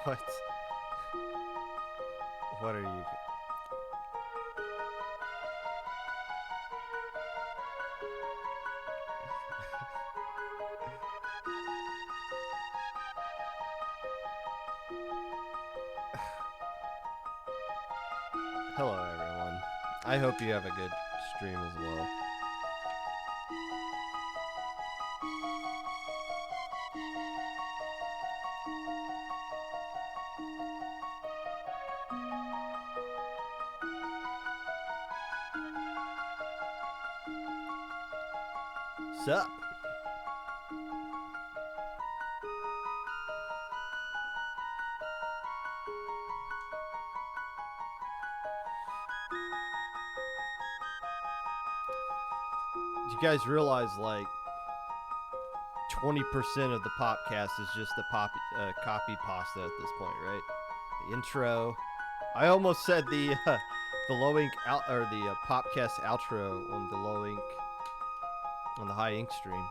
What? What are you? Hello, everyone. I hope you have a good stream as well. Sup? You guys realize, like, 20% of the Popcast is just the copy pasta at this point, right? The intro. I almost said the low ink out or the Popcast outro on the low ink on the high ink stream.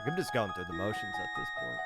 I'm just going through the motions at this point.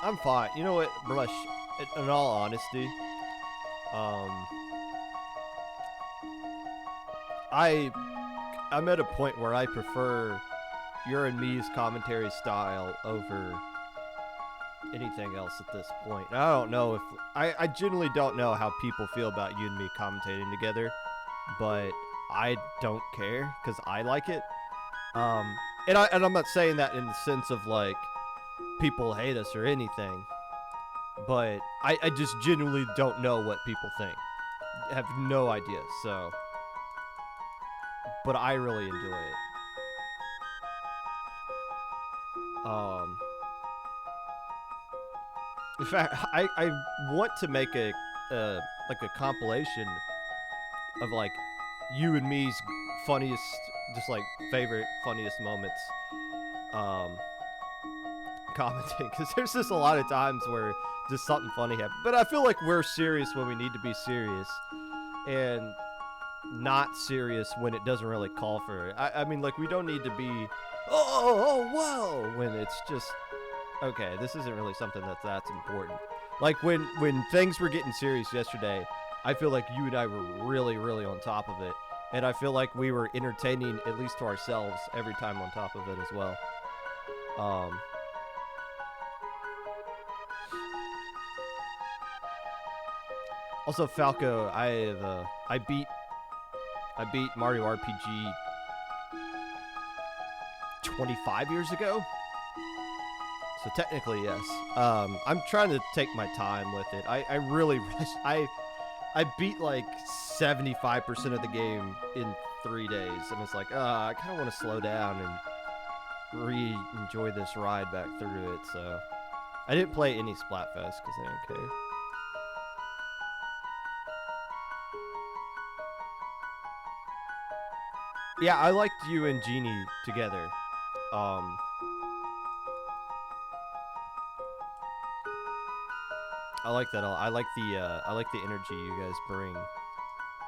I'm fine. You know what, Brush? In all honesty, I'm at a point where I prefer your and me's commentary style over anything else at this point. I don't know if I genuinely don't know how people feel about you and me commentating together, but I don't care because I like it. And I'm not saying that in the sense of like people hate us or anything, but I just genuinely don't know what people think. I have no idea. So, but I really enjoy it. In fact, I want to make a like a compilation of like you and me's funniest, just like favorite funniest moments, commenting, because there's just a lot of times where just something funny happens. But I feel like we're serious when we need to be serious, and not serious when it doesn't really call for it. I mean, like, we don't need to be whoa when it's just okay, this isn't really something that's important. Like when things were getting serious yesterday, I feel like you and I were really on top of it, and I feel like we were entertaining, at least to ourselves, every time on top of it as well. Also, Falco, I beat Mario RPG 25 years ago. So technically, yes. I'm trying to take my time with it. I really rushed. I beat like 75% of the game in 3 days, and it's like, I kind of want to slow down and enjoy this ride back through it. So I didn't play any Splatfest because I didn't care. Yeah, I liked you and Genie together. I like that. I like the energy you guys bring,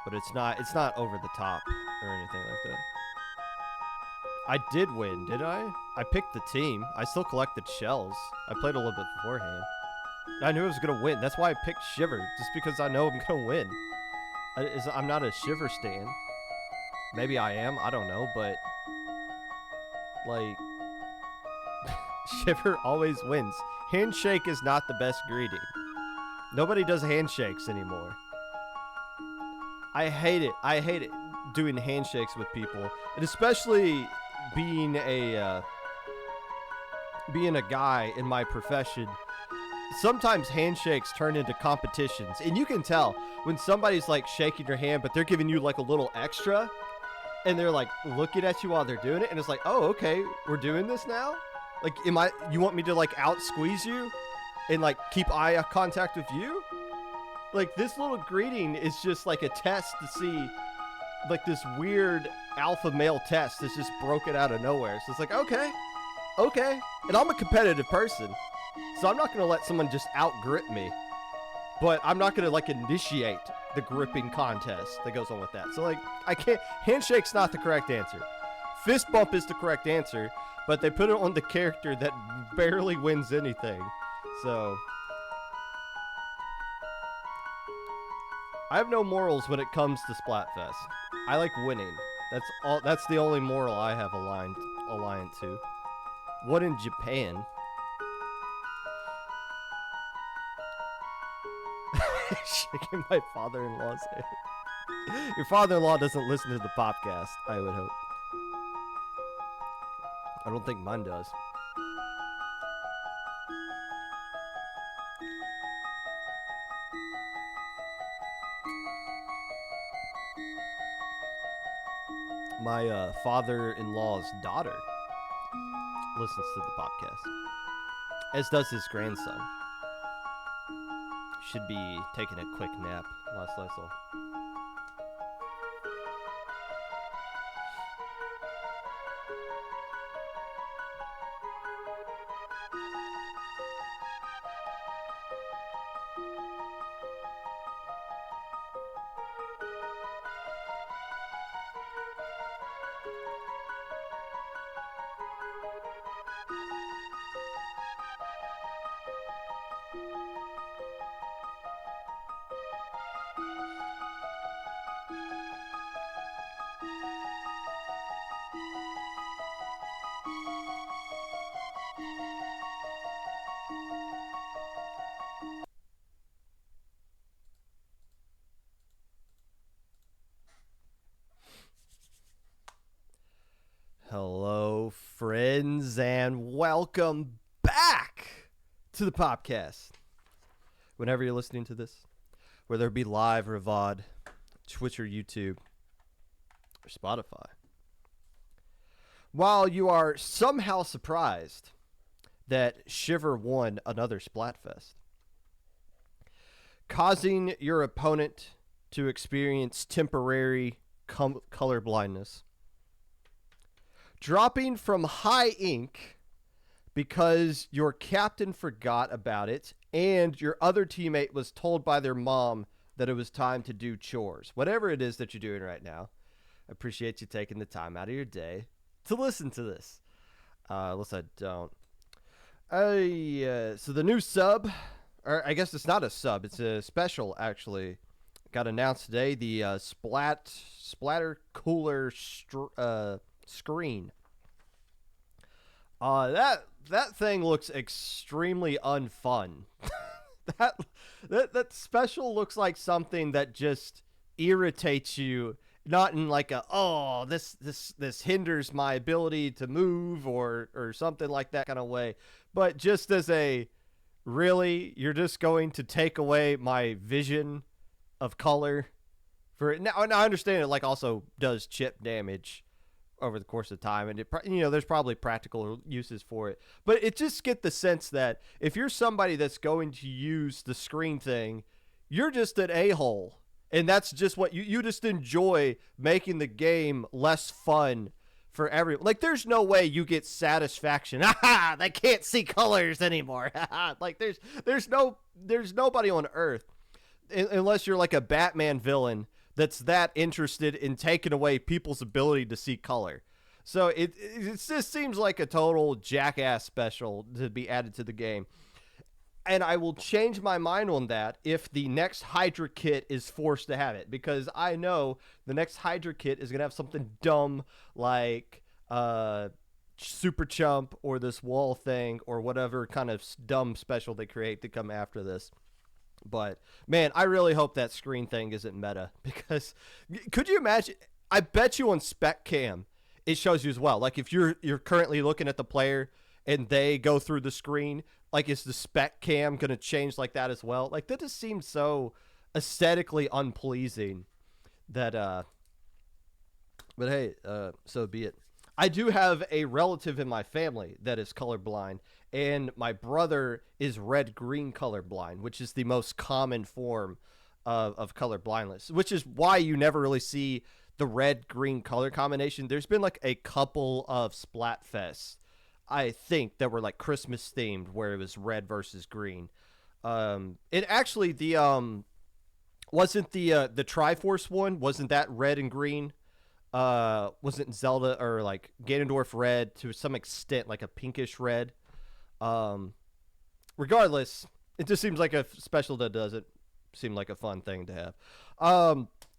but it's not over the top or anything like that. I did win, did I? I picked the team. I still collected shells. I played a little bit beforehand. I knew I was gonna win. That's why I picked Shiver, just because I know I'm gonna win. I'm not a Shiver stan. Maybe I am. I don't know, but like Shiver always wins. Handshake is not the best greeting. Nobody does handshakes anymore. I hate it. doing handshakes with people, and especially being a guy in my profession. Sometimes handshakes turn into competitions, and you can tell when somebody's like shaking your hand, but they're giving you like a little extra, and they're like looking at you while they're doing it, and it's like, oh, okay, we're doing this now. Like, you want me to like out squeeze you and like keep eye contact with you? Like, this little greeting is just like a test to see, like, this weird alpha male test that's just broken out of nowhere. So it's like, okay. And I'm a competitive person, so I'm not going to let someone just out grip me, but I'm not going to like initiate the gripping contest that goes on with that. So like, I can't, handshake's not the correct answer. Fist bump is the correct answer, but they put it on the character that barely wins anything. So I have no morals when it comes to Splatfest. I like winning. That's the only moral I have aligned to. What in Japan? Shaking my father-in-law's hand. Your father-in-law doesn't listen to the podcast, I would hope. I don't think mine does. My father-in-law's daughter listens to the podcast, as does his grandson. Should be taking a quick nap last I saw. Hello, friends, and welcome back to the Popcast. Whenever you're listening to this, whether it be live or VOD, Twitch or YouTube, or Spotify, while you are somehow surprised that Shiver won another Splatfest, causing your opponent to experience temporary color blindness, dropping from high ink because your captain forgot about it and your other teammate was told by their mom that it was time to do chores. Whatever it is that you're doing right now, I appreciate you taking the time out of your day to listen to this. Unless I don't. So the new sub, or I guess it's not a sub, it's a special actually, got announced today. The Splatter Cooler screen. That thing looks extremely unfun. that special looks like something that just irritates you, not in like a this hinders my ability to move or something like that kind of way, but just as a really, you're just going to take away my vision of color for it. Now I understand it like also does chip damage over the course of time, and there's probably practical uses for it, but it just get the sense that if you're somebody that's going to use the screen thing, you're just an a-hole, and that's just what you just enjoy making the game less fun for everyone. Like, there's no way you get satisfaction. Aha, they can't see colors anymore. Like, there's nobody on earth, unless you're like a Batman villain, that's that interested in taking away people's ability to see color. So it just seems like a total jackass special to be added to the game. And I will change my mind on that if the next Hydra kit is forced to have it, because I know the next Hydra kit is going to have something dumb like Super Chump or this wall thing or whatever kind of dumb special they create to come after this. But, man, I really hope that screen thing isn't meta, because could you imagine? I bet you on Spec Cam, it shows you as well. Like if you're currently looking at the player and they go through the screen, like is the Spec Cam going to change like that as well? Like that just seems so aesthetically unpleasing that but hey, so be it. I do have a relative in my family that is colorblind, and my brother is red green colorblind, which is the most common form of color blindness, which is why you never really see the red green color combination. There's been like a couple of Splatfests, I think, that were like Christmas themed where it was red versus green. It actually wasn't the Triforce one, wasn't that red and green? Wasn't Zelda or like Ganondorf red to some extent, like a pinkish red? Um, Regardless, it just seems like a special that doesn't seem like a fun thing to have.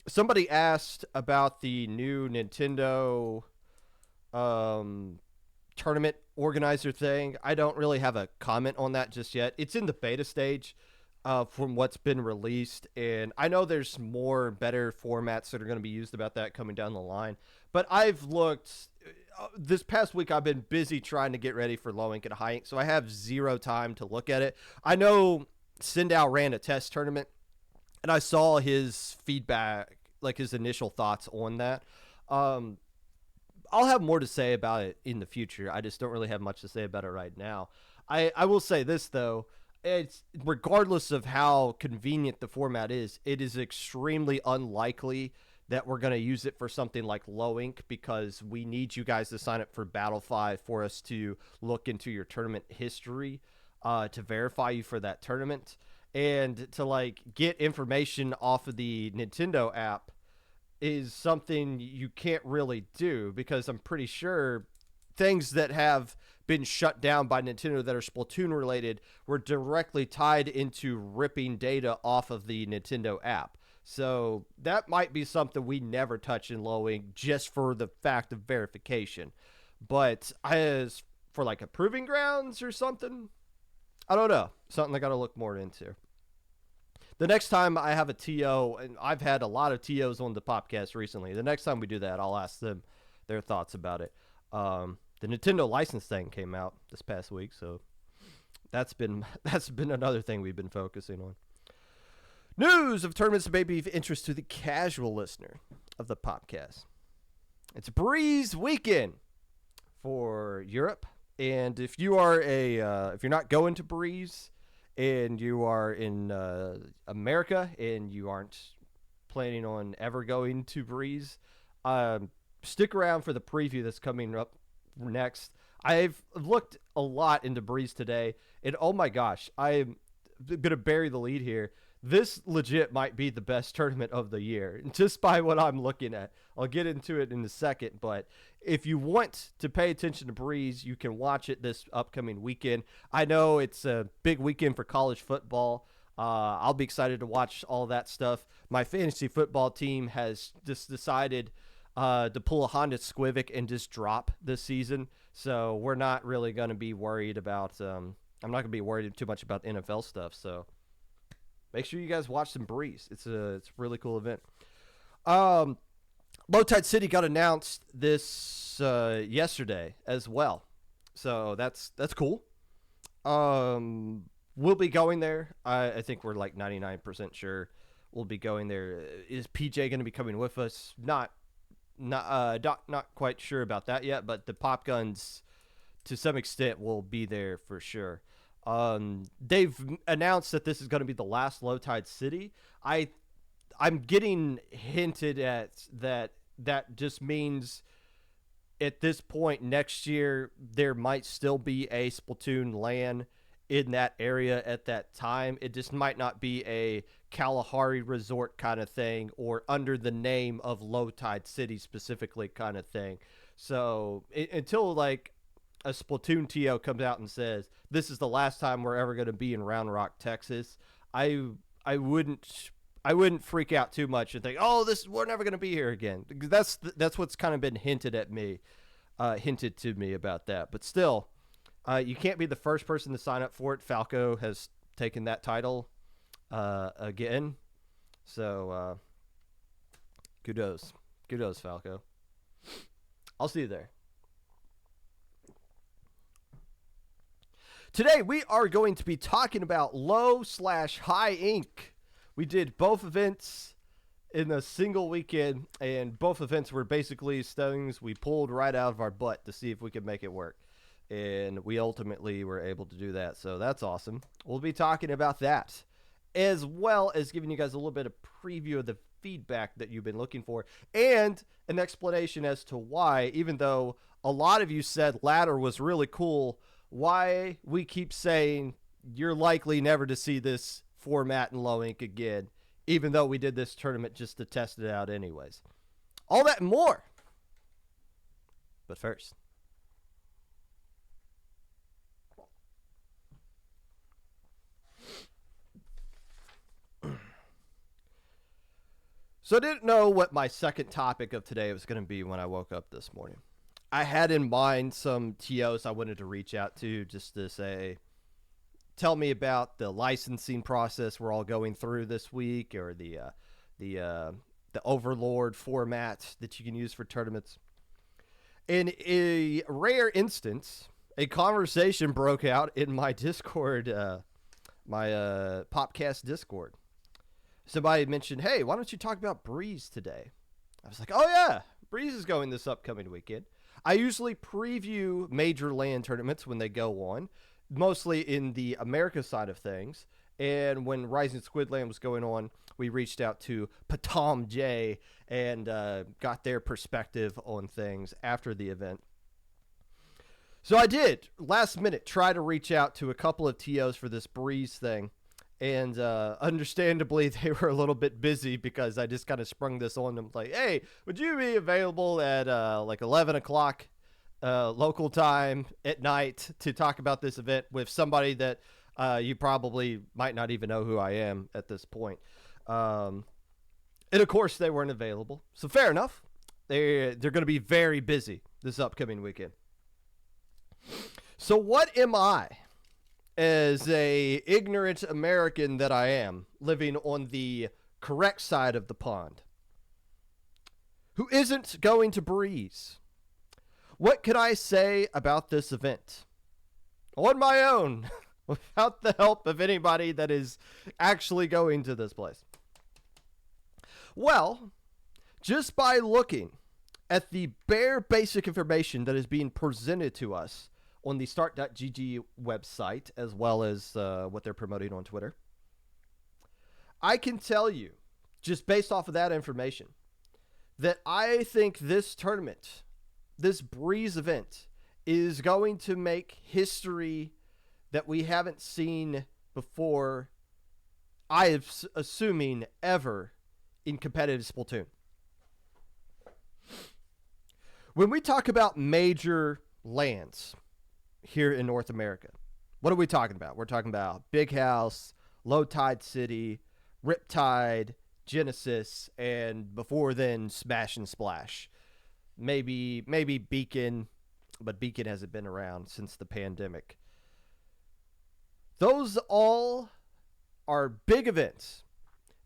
Somebody asked about the new Nintendo tournament organizer thing. I don't really have a comment on that just yet. It's in the beta stage from what's been released, and I know there's more better formats that are going to be used about that coming down the line. But I've looked this past week. I've been busy trying to get ready for low ink and high ink, so I have zero time to look at it. I know Sindao ran a test tournament, and I saw his feedback, like his initial thoughts on that. I'll have more to say about it in the future. I just don't really have much to say about it right now. I will say this though. It's regardless of how convenient the format is, it is extremely unlikely that we're going to use it for something like low ink, because we need you guys to sign up for Battle 5 for us to look into your tournament history, to verify you for that tournament, and to like get information off of the Nintendo app is something you can't really do, because I'm pretty sure things that have been shut down by Nintendo that are Splatoon related were directly tied into ripping data off of the Nintendo app. So that might be something we never touch in low ink, just for the fact of verification. But as for like a proving grounds or something, I don't know. Something I got to look more into. The next time I have a TO, and I've had a lot of TOs on the Popcast recently, the next time we do that, I'll ask them their thoughts about it. The Nintendo license thing came out this past week, so that's been another thing we've been focusing on. News of tournaments that may be of interest to the casual listener of the Popcast. It's Breeze weekend for Europe, and if you are if you're not going to Breeze, and you are in America and you aren't planning on ever going to Breeze, stick around for the preview that's coming up next. I've looked a lot into Breeze today, and oh my gosh, I'm going to bury the lead here. This legit might be the best tournament of the year, just by what I'm looking at. I'll get into it in a second, but if you want to pay attention to Breeze, you can watch it this upcoming weekend. I know it's a big weekend for college football. I'll be excited to watch all that stuff. My fantasy football team has just decided to pull a Honda Squivik and just drop this season, so we're not really going to be worried about I'm not going to be worried too much about NFL stuff, so make sure you guys watch some Breeze. It's a really cool event. Low Tide City got announced this yesterday as well, so that's cool. We'll be going there. I think we're like 99% sure we'll be going there. Is PJ going to be coming with us? Not quite sure about that yet, but the Pop Guns to some extent will be there for sure. They've announced that this is going to be the last Low Tide City. I'm getting hinted at that just means at this point next year there might still be a Splatoon LAN in that area at that time. It just might not be a Kalahari Resort kind of thing, or under the name of Low Tide City specifically kind of thing. So until like a Splatoon TO comes out and says this is the last time we're ever going to be in Round Rock, Texas, I wouldn't freak out too much and think, oh, we're never going to be here again. Because that's what's kind of been hinted to me about that. But still, you can't be the first person to sign up for it. Falco has taken that title again, so kudos Kudos, Falco. I'll see you there. Today, we are going to be talking about low/high ink. We did both events in a single weekend, and both events were basically things we pulled right out of our butt to see if we could make it work. And we ultimately were able to do that, so that's awesome. We'll be talking about that, as well as giving you guys a little bit of preview of the feedback that you've been looking for, and an explanation as to why, even though a lot of you said ladder was really cool, why we keep saying you're likely never to see this format in low ink again, even though we did this tournament just to test it out anyways. All that and more. But first, so I didn't know what my second topic of today was going to be when I woke up this morning. I had in mind some TOs I wanted to reach out to just to say, tell me about the licensing process we're all going through this week, or the Overlord format that you can use for tournaments. In a rare instance, a conversation broke out in my Discord, my Popcast Discord. Somebody mentioned, hey, why don't you talk about Breeze today? I was like, oh yeah, Breeze is going this upcoming weekend. I usually preview major LAN tournaments when they go on, mostly in the America side of things. And when Rising Squid Land was going on, we reached out to Patom J and got their perspective on things after the event. So I did, last minute, try to reach out to a couple of TOs for this Breeze thing. And understandably, they were a little bit busy because I just kind of sprung this on them. Like, hey, would you be available at like 11 o'clock local time at night to talk about this event with somebody that you probably might not even know who I am at this point? And of course, they weren't available. So fair enough. They're going to be very busy this upcoming weekend. So what am I, as a ignorant American that I am, living on the correct side of the pond, who isn't going to Breeze? What could I say about this event on my own without the help of anybody that is actually going to this place? Well, just by looking at the bare basic information that is being presented to us on the start.gg website, as well as what they're promoting on Twitter, I can tell you, just based off of that information, that I think this tournament, this Breeze event, is going to make history that we haven't seen before, I'm assuming, ever in competitive Splatoon. When we talk about major LANs here in North America, what are we talking about? We're talking about Big House, Low Tide City, Riptide, Genesis, and before then, Smash and Splash. Maybe Beacon, but Beacon hasn't been around since the pandemic. Those all are big events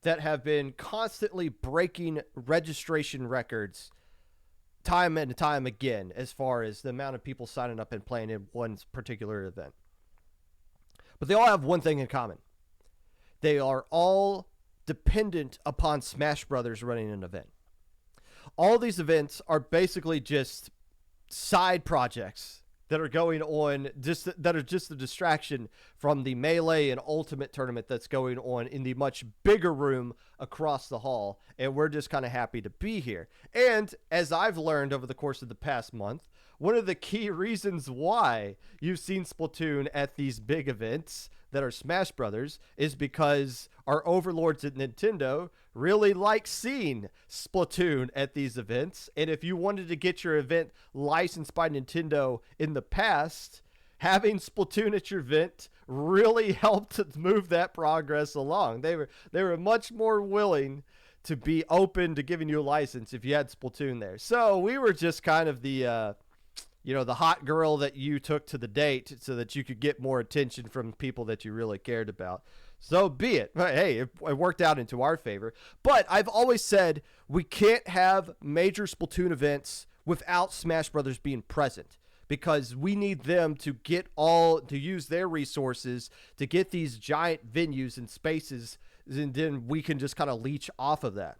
that have been constantly breaking registration records time and time again, as far as the amount of people signing up and playing in one particular event. But they all have one thing in common. They are all dependent upon Smash Brothers running an event. All these events are basically just side projects that are going on, that are just a distraction from the Melee and Ultimate tournament that's going on in the much bigger room across the hall, and we're just kind of happy to be here. And as I've learned over the course of the past month, one of the key reasons why you've seen Splatoon at these big events that are Smash Brothers is because our overlords at Nintendo really like seeing Splatoon at these events. And if you wanted to get your event licensed by Nintendo in the past, having Splatoon at your event really helped move that progress along. They were much more willing to be open to giving you a license if you had Splatoon there. So we were just kind of the the hot girl that you took to the date so that you could get more attention from people that you really cared about. So be it. Hey, it worked out into our favor. But I've always said we can't have major Splatoon events without Smash Brothers being present, because we need them to use their resources to get these giant venues and spaces, and then we can just kind of leech off of that.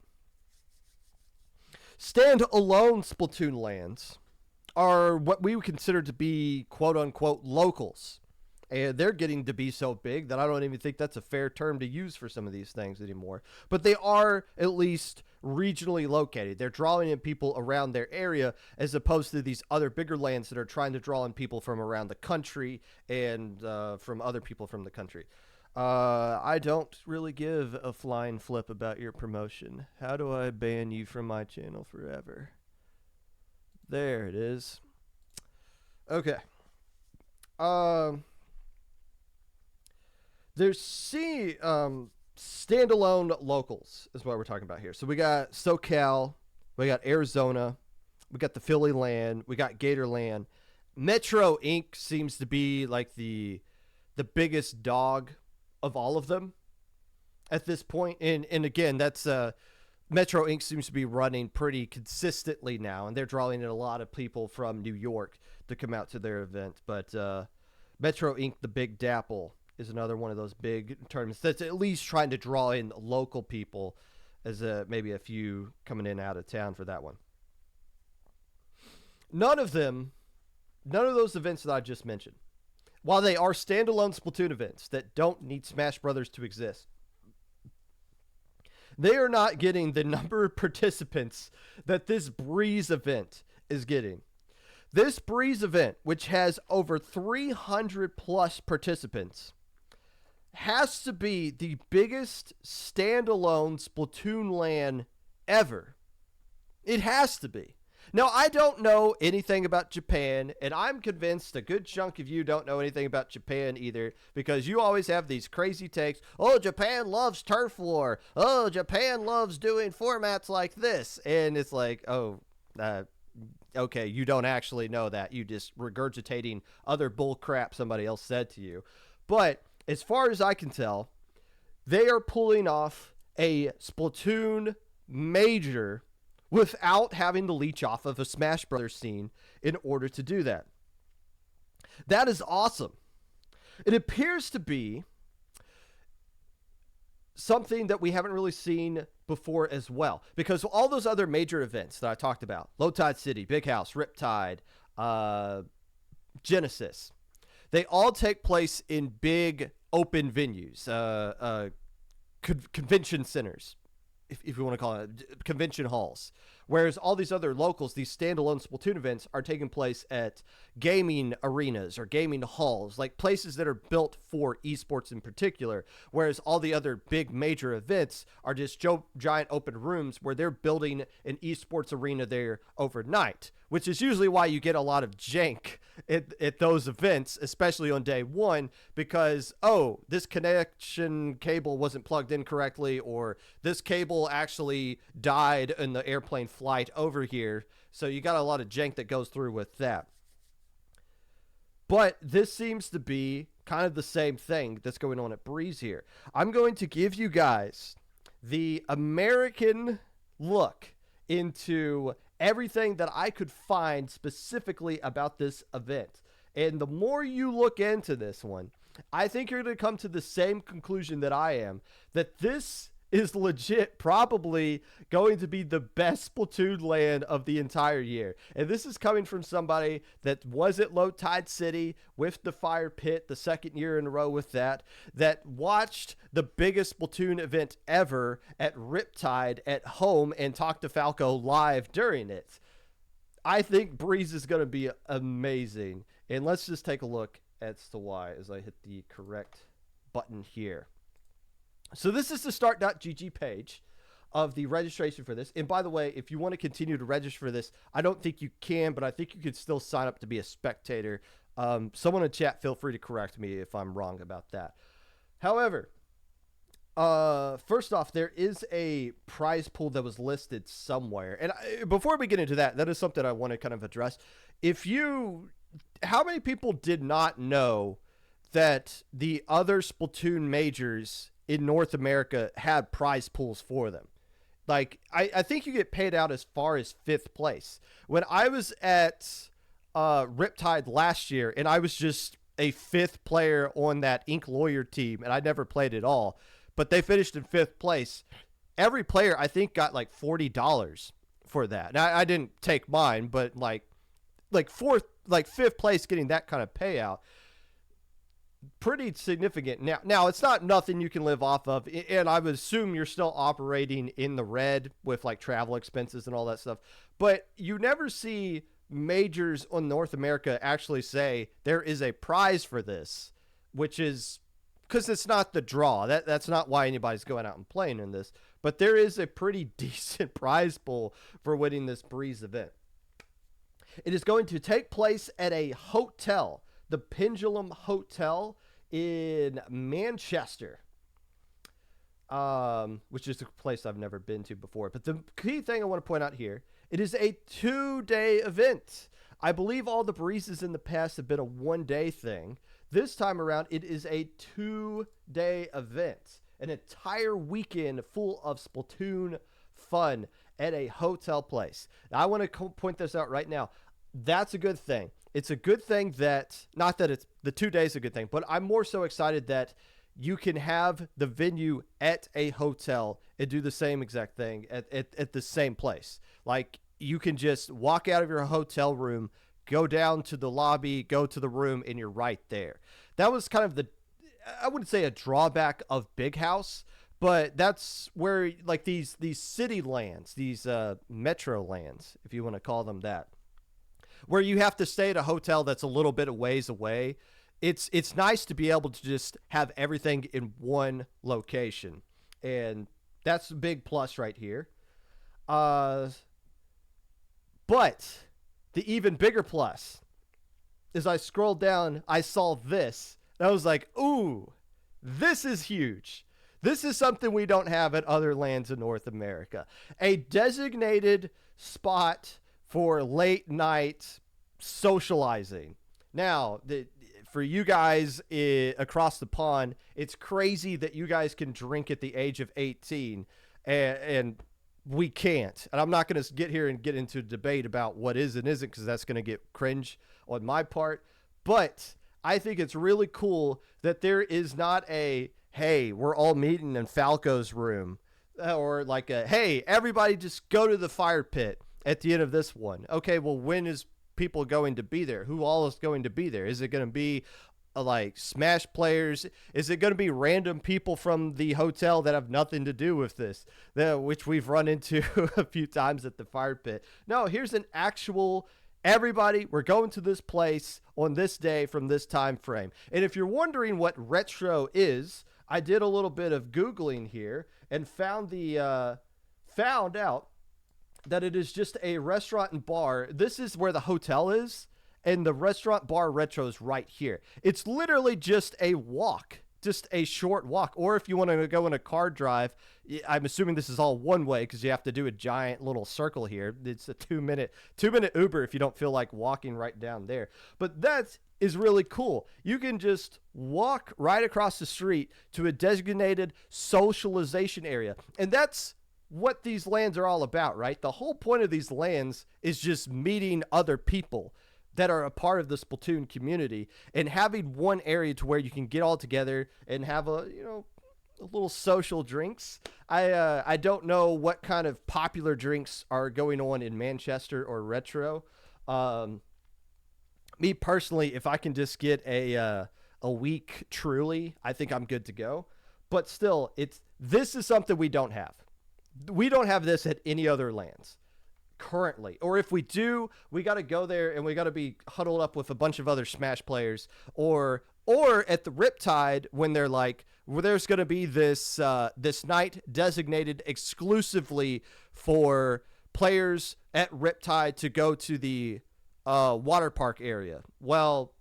Stand-alone Splatoon lands are what we would consider to be quote-unquote locals. And they're getting to be so big that I don't even think that's a fair term to use for some of these things anymore. But they are at least regionally located. They're drawing in people around their area, as opposed to these other bigger lands that are trying to draw in people from around the country and from other people from the country. I don't really give a flying flip about your promotion. How do I ban you from my channel forever? There it is. Okay. There's standalone locals is what we're talking about here. So we got SoCal, we got Arizona, we got the Philly land, we got Gatorland. Metro Inc. seems to be like the biggest dog of all of them at this point. And again, that's Metro Inc. seems to be running pretty consistently now, and they're drawing in a lot of people from New York to come out to their event. But Metro Inc., the Big Dapple, is another one of those big tournaments that's at least trying to draw in local people, as maybe a few coming in out of town for that one. None of those events that I just mentioned, while they are standalone Splatoon events that don't need Smash Brothers to exist, they are not getting the number of participants that this Breeze event is getting. This Breeze event, which has over 300 plus participants, has to be the biggest standalone Splatoon LAN ever. It has to be. Now, I don't know anything about Japan, and I'm convinced a good chunk of you don't know anything about Japan either, because you always have these crazy takes. Oh, Japan loves turf war. Oh, Japan loves doing formats like this. And it's like, oh, okay, you don't actually know that. You just regurgitating other bull crap somebody else said to you. But as far as I can tell, they are pulling off a Splatoon major without having to leech off of a Smash Brothers scene in order to do that. That is awesome. It appears to be something that we haven't really seen before as well, because all those other major events that I talked about, Low Tide City, Big House, Riptide, Genesis, they all take place in big open venues, convention centers, if you want to call it, convention halls. Whereas all these other locals, these standalone Splatoon events, are taking place at gaming arenas or gaming halls, like places that are built for esports in particular. Whereas all the other big major events are just giant open rooms where they're building an esports arena there overnight, which is usually why you get a lot of jank at those events, especially on day one, because, oh, this connection cable wasn't plugged in correctly, or this cable actually died in the airplane flight over here. So you got a lot of jank that goes through with that. But this seems to be kind of the same thing that's going on at Breeze here. I'm going to give you guys the American look into everything that I could find specifically about this event. And the more you look into this one, I think you're going to come to the same conclusion that I am, that this is legit probably going to be the best Splatoon LAN of the entire year. And this is coming from somebody that was at Low Tide City with the Fire Pit the second year in a row with that watched the biggest Splatoon event ever at Riptide at home and talked to Falco live during it. I think Breeze is going to be amazing. And let's just take a look as to why as I hit the correct button here. So this is the start.gg page of the registration for this. And by the way, if you want to continue to register for this, I don't think you can, but I think you could still sign up to be a spectator. Someone in chat, feel free to correct me if I'm wrong about that. However, first off, there is a prize pool that was listed somewhere. And before we get into that, that is something I want to kind of address. How many people did not know that the other Splatoon majors in North America had prize pools for them. Like, I think you get paid out as far as fifth place. When I was at Riptide last year, and I was just a fifth player on that Ink Lawyer team, and I never played at all, but they finished in fifth place. Every player, I think, got like $40 for that. Now, I didn't take mine, but like fifth place getting that kind of payout, pretty significant. Now it's not nothing you can live off of, and I would assume you're still operating in the red with like travel expenses and all that stuff, but you never see majors on North America actually say there is a prize for this, which is because it's not the draw. That's not why anybody's going out and playing in this, but there is a pretty decent prize pool for winning this Breeze event. It is going to take place at a hotel, the Pendulum Hotel in Manchester, which is a place I've never been to before. But the key thing I want to point out here, it is a 2-day event. I believe all the Breezes in the past have been a 1-day thing. This time around, it is a 2-day event, an entire weekend full of Splatoon fun at a hotel place. Now, I want to point this out right now. That's a good thing. It's a good thing that, not that it's the 2 days a good thing, but I'm more so excited that you can have the venue at a hotel and do the same exact thing at the same place. Like, you can just walk out of your hotel room, go down to the lobby, go to the room, and you're right there. That was kind of I wouldn't say a drawback of Big House, but that's where like these city lands, these metro lands, if you want to call them that, where you have to stay at a hotel that's a little bit of ways away. It's nice to be able to just have everything in one location, and that's a big plus right here. But the even bigger plus is I scrolled down, I saw this, and I was like, ooh, this is huge. This is something we don't have at other lands in North America. A designated spot for late night socializing. Now, for you guys across the pond, it's crazy that you guys can drink at the age of 18 and we can't. And I'm not going to get here and get into a debate about what is and isn't, because that's going to get cringe on my part. But I think it's really cool that there is not a, hey, we're all meeting in Falco's room, or like a, hey, everybody just go to the fire pit at the end of this one. Okay, well, when is people going to be there? Who all is going to be there? Is it going to be like Smash players? Is it going to be random people from the hotel that have nothing to do with this, which we've run into a few times at the fire pit? No, here's an actual, everybody, we're going to this place on this day from this time frame. And if you're wondering what retro is, I did a little bit of Googling here and found out that it is just a restaurant and bar. This is where the hotel is, and the restaurant bar retro is right here. It's literally just a walk, just a short walk. Or if you want to go in a car drive, I'm assuming this is all one way because you have to do a giant little circle here. It's a 2-minute Uber if you don't feel like walking right down there. But that is really cool. You can just walk right across the street to a designated socialization area. And that's what these lands are all about, right? The whole point of these lands is just meeting other people that are a part of the Splatoon community and having one area to where you can get all together and have a little social drinks. I don't know what kind of popular drinks are going on in Manchester or Retro. Me personally, if I can just get a week Truly, I think I'm good to go. But still, this is something we don't have. We don't have this at any other lands currently. Or if we do, we got to go there and we got to be huddled up with a bunch of other Smash players, or at the Riptide when they're like, well, there's going to be this night designated exclusively for players at Riptide to go to the water park area. Well,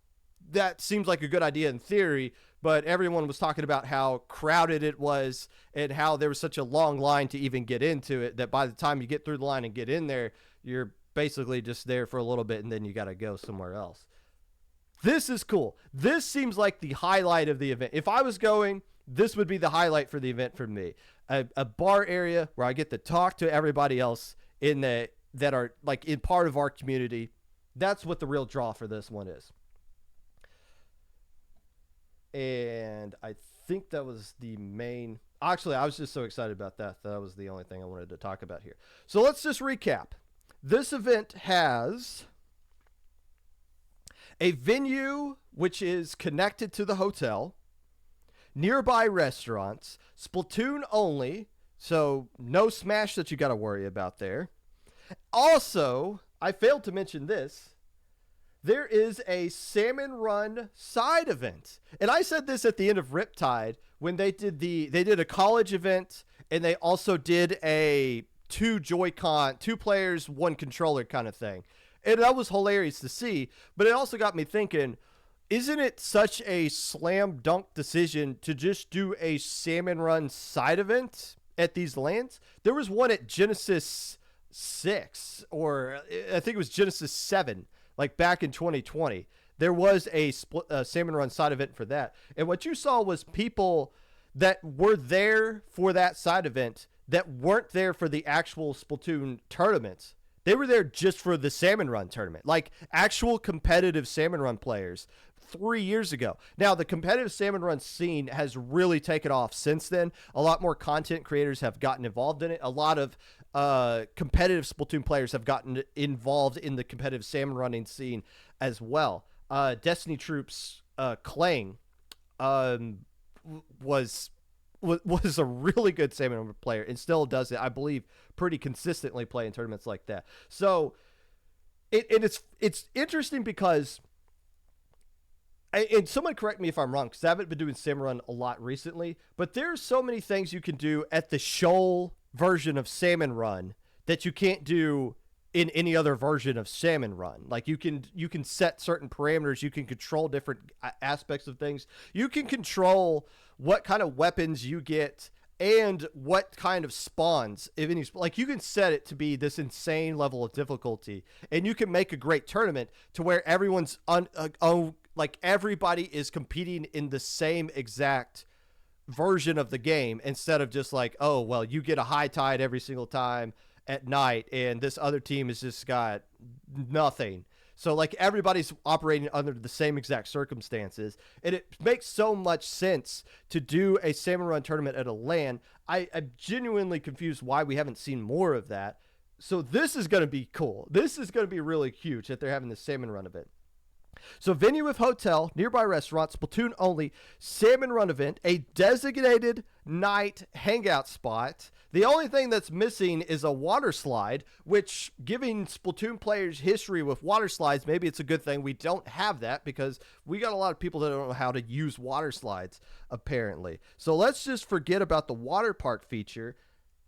that seems like a good idea in theory, but everyone was talking about how crowded it was and how there was such a long line to even get into it that by the time you get through the line and get in there, you're basically just there for a little bit and then you got to go somewhere else. This is cool. This seems like the highlight of the event. If I was going, this would be the highlight for the event for me. A bar area where I get to talk to everybody else that are like in part of our community. That's what the real draw for this one is. And I think that was the main. Actually, I was just so excited about that. That was the only thing I wanted to talk about here. So let's just recap. This event has a venue which is connected to the hotel, nearby restaurants, Splatoon only, so no Smash that you got to worry about there. Also, I failed to mention this. There is a Salmon Run side event. And I said this at the end of Riptide when they did a college event, and they also did a two players, one controller kind of thing. And that was hilarious to see, but it also got me thinking, isn't it such a slam dunk decision to just do a Salmon Run side event at these lands? There was one at Genesis 6, or I think it was Genesis 7, like back in 2020. There was a Salmon Run side event for that. And what you saw was people that were there for that side event that weren't there for the actual Splatoon tournaments. They were there just for the Salmon Run tournament, like actual competitive Salmon Run players 3 years ago. Now, the competitive Salmon Run scene has really taken off since then. A lot more content creators have gotten involved in it. A lot of competitive Splatoon players have gotten involved in the competitive Salmon Running scene as well. Destiny Troops Clang was a really good Salmon Run player and still does it, I believe, pretty consistently play in tournaments like that. So it's interesting because, and someone correct me if I'm wrong, because I haven't been doing Salmon Run a lot recently, but there's so many things you can do at the Shoal version of Salmon Run that you can't do in any other version of Salmon Run. Like you can set certain parameters, you can control different aspects of things. You can control what kind of weapons you get and what kind of spawns, if any, like you can set it to be this insane level of difficulty, and you can make a great tournament to where everyone's like everybody is competing in the same exact version of the game, instead of just like, oh, well, you get a high tide every single time at night and this other team has just got nothing. So like everybody's operating under the same exact circumstances, and it makes so much sense to do a Salmon Run tournament at a LAN. I'm genuinely confused why we haven't seen more of that. So this is going to be cool. This is going to be really huge that they're having this Salmon Run event. So venue with hotel, nearby restaurants, Splatoon only, Salmon Run event, a designated night hangout spot. The only thing that's missing is a water slide, which, giving Splatoon players history with water slides, maybe it's a good thing we don't have that, because we got a lot of people that don't know how to use water slides, apparently. So let's just forget about the water park feature.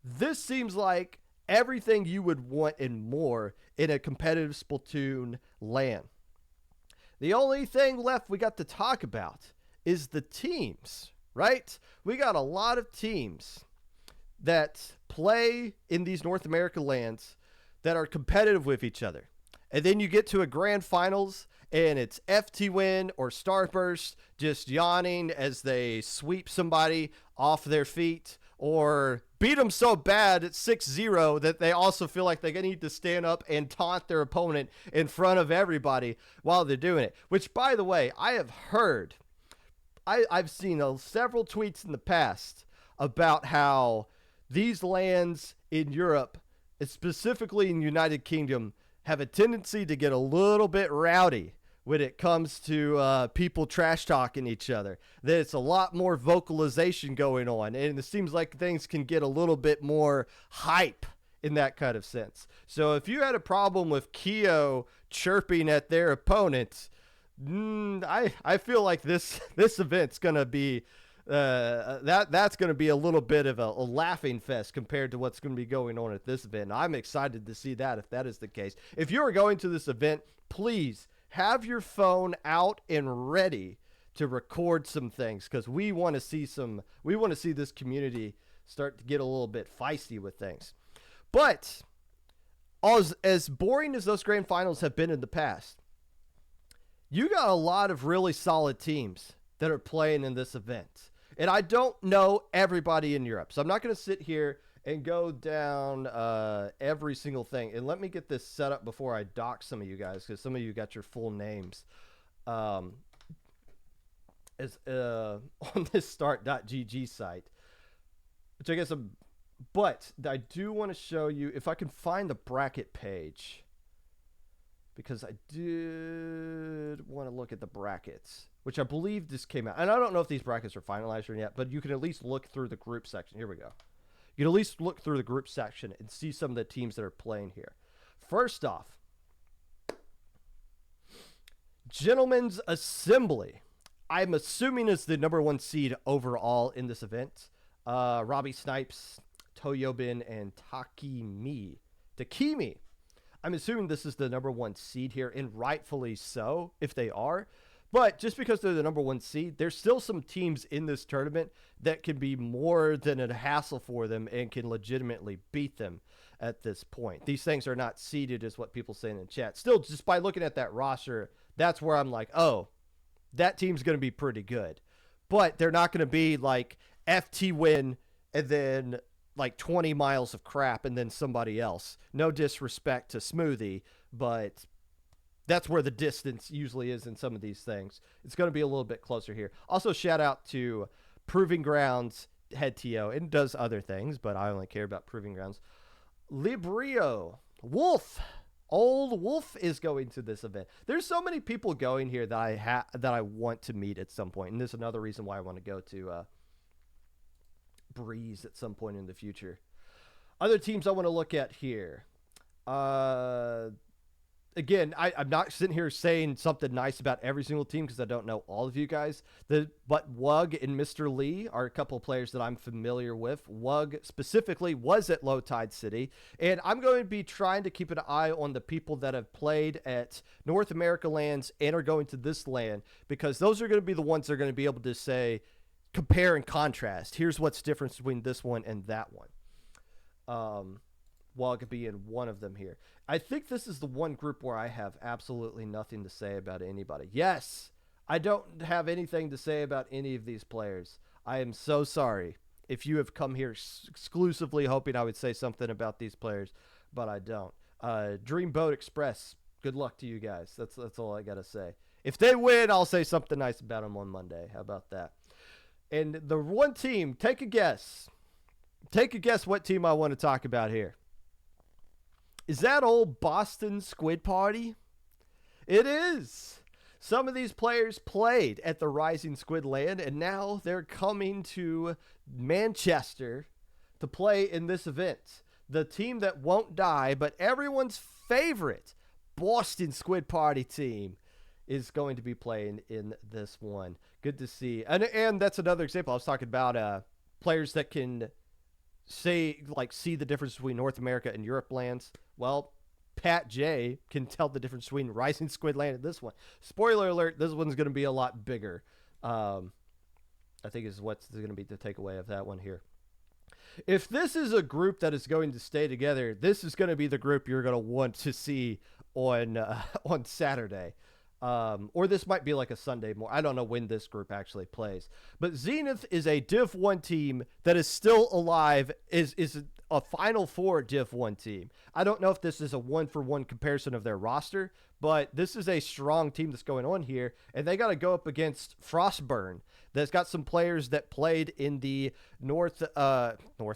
This seems like everything you would want and more in a competitive Splatoon LAN. The only thing left we got to talk about is the teams, right? We got a lot of teams that play in these North America lands that are competitive with each other. And then you get to a grand finals and it's FT Win or Starburst just yawning as they sweep somebody off their feet, or beat them so bad at 6-0 that they also feel like they need to stand up and taunt their opponent in front of everybody while they're doing it. Which, by the way, I have heard, I've seen several tweets in the past about how these lands in Europe, specifically in the United Kingdom, have a tendency to get a little bit rowdy when it comes to people trash talking each other. That it's a lot more vocalization going on, and it seems like things can get a little bit more hype in that kind of sense. So if you had a problem with Keo chirping at their opponents, I feel like this event's gonna be that's going to be a little bit of a laughing fest compared to what's going to be going on at this event. I'm excited to see that, if that is the case. If you are going to this event, please have your phone out and ready to record some things, because we want to see this community start to get a little bit feisty with things. But as boring as those grand finals have been in the past, you got a lot of really solid teams that are playing in this event. And I don't know everybody in Europe. So I'm not going to sit here and go down every single thing. And let me get this set up before I dox some of you guys, because some of you got your full names. On this start.gg site, which I guess but I do want to show you if I can find the bracket page, because I did want to look at the brackets, which I believe just came out. And I don't know if these brackets are finalized or yet, but you can at least look through the group section. Here we go. You can at least look through the group section and see some of the teams that are playing here. First off, Gentlemen's Assembly, I'm assuming is the number 1 seed overall in this event. Robbie Snipes, Toyobin, and Takimi. I'm assuming this is the number 1 seed here, and rightfully so if they are. But just because they're the number 1 seed, there's still some teams in this tournament that can be more than a hassle for them and can legitimately beat them at this point. These things are not seeded, is what people say in the chat. Still, just by looking at that roster, that's where I'm like, oh, that team's going to be pretty good. But they're not going to be like FT win and then like 20 miles of crap and then somebody else. No disrespect to Smoothie, but that's where the distance usually is in some of these things. It's going to be a little bit closer here. Also, shout out to Proving Grounds head TO. It does other things, but I only care about Proving Grounds. Librio, Wolf. Old Wolf is going to this event. There's so many people going here that I want to meet at some point, and this is another reason why I want to go to Breeze at some point in the future. Other teams I want to look at here. Again, I'm not sitting here saying something nice about every single team because I don't know all of you guys. But Wug and Mr. Lee are a couple of players that I'm familiar with. Wug specifically was at Low Tide City. And I'm going to be trying to keep an eye on the people that have played at North America lands and are going to this land, because those are going to be the ones that are going to be able to say, compare and contrast. Here's what's different between this one and that one. Wug being one of them here. I think this is the one group where I have absolutely nothing to say about anybody. Yes, I don't have anything to say about any of these players. I am so sorry if you have come here exclusively hoping I would say something about these players, but I don't. Dreamboat Express, good luck to you guys. That's all I got to say. If they win, I'll say something nice about them on Monday. How about that? And the one team, take a guess. Take a guess what team I want to talk about here. Is that old Boston Squid Party? It is. Some of these players played at the Rising Squid Land, and now they're coming to Manchester to play in this event. The team that won't die, but everyone's favorite Boston Squid Party team is going to be playing in this one. Good to see. And that's another example. I was talking about players that can see the difference between North America and Europe lands. Well, Pat J can tell the difference between Rising Squid Land and this one. Spoiler alert, this one's going to be a lot bigger. I think is what's going to be the takeaway of that one here. If this is a group that is going to stay together, this is going to be the group you're going to want to see on Saturday. Or this might be like a Sunday more. I don't know when this group actually plays. But Zenith is a Div 1 team that is still alive, is a Final Four Div 1 team. I don't know if this is a one-for-one comparison of their roster, but this is a strong team that's going on here, and they got to go up against Frostburn. That's got some players that played in the North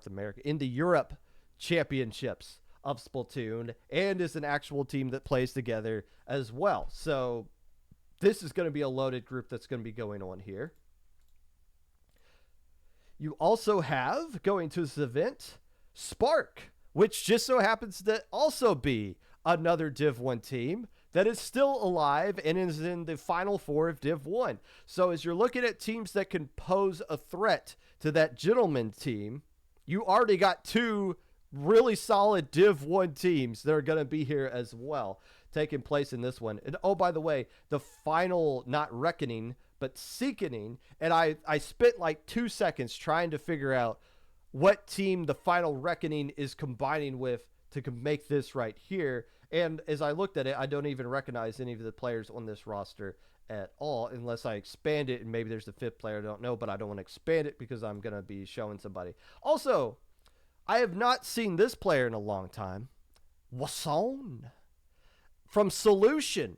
America, in the Europe championships of Splatoon, and is an actual team that plays together as well. So this is going to be a loaded group that's going to be going on here. You also have, going to this event, Spark, which just so happens to also be another Div 1 team that is still alive and is in the Final Four of Div 1. So as you're looking at teams that can pose a threat to that gentleman team, you already got two really solid Div 1 teams that are going to be here as well, taking place in this one. And oh, by the way, the final, not reckoning, but seekening, and I spent like 2 seconds trying to figure out what team the final reckoning is combining with to make this right here. And as I looked at it, I don't even recognize any of the players on this roster at all, unless I expand it and maybe there's a fifth player I don't know, but I don't want to expand it because I'm going to be showing somebody. Also, I have not seen this player in a long time. Wasson from Solution,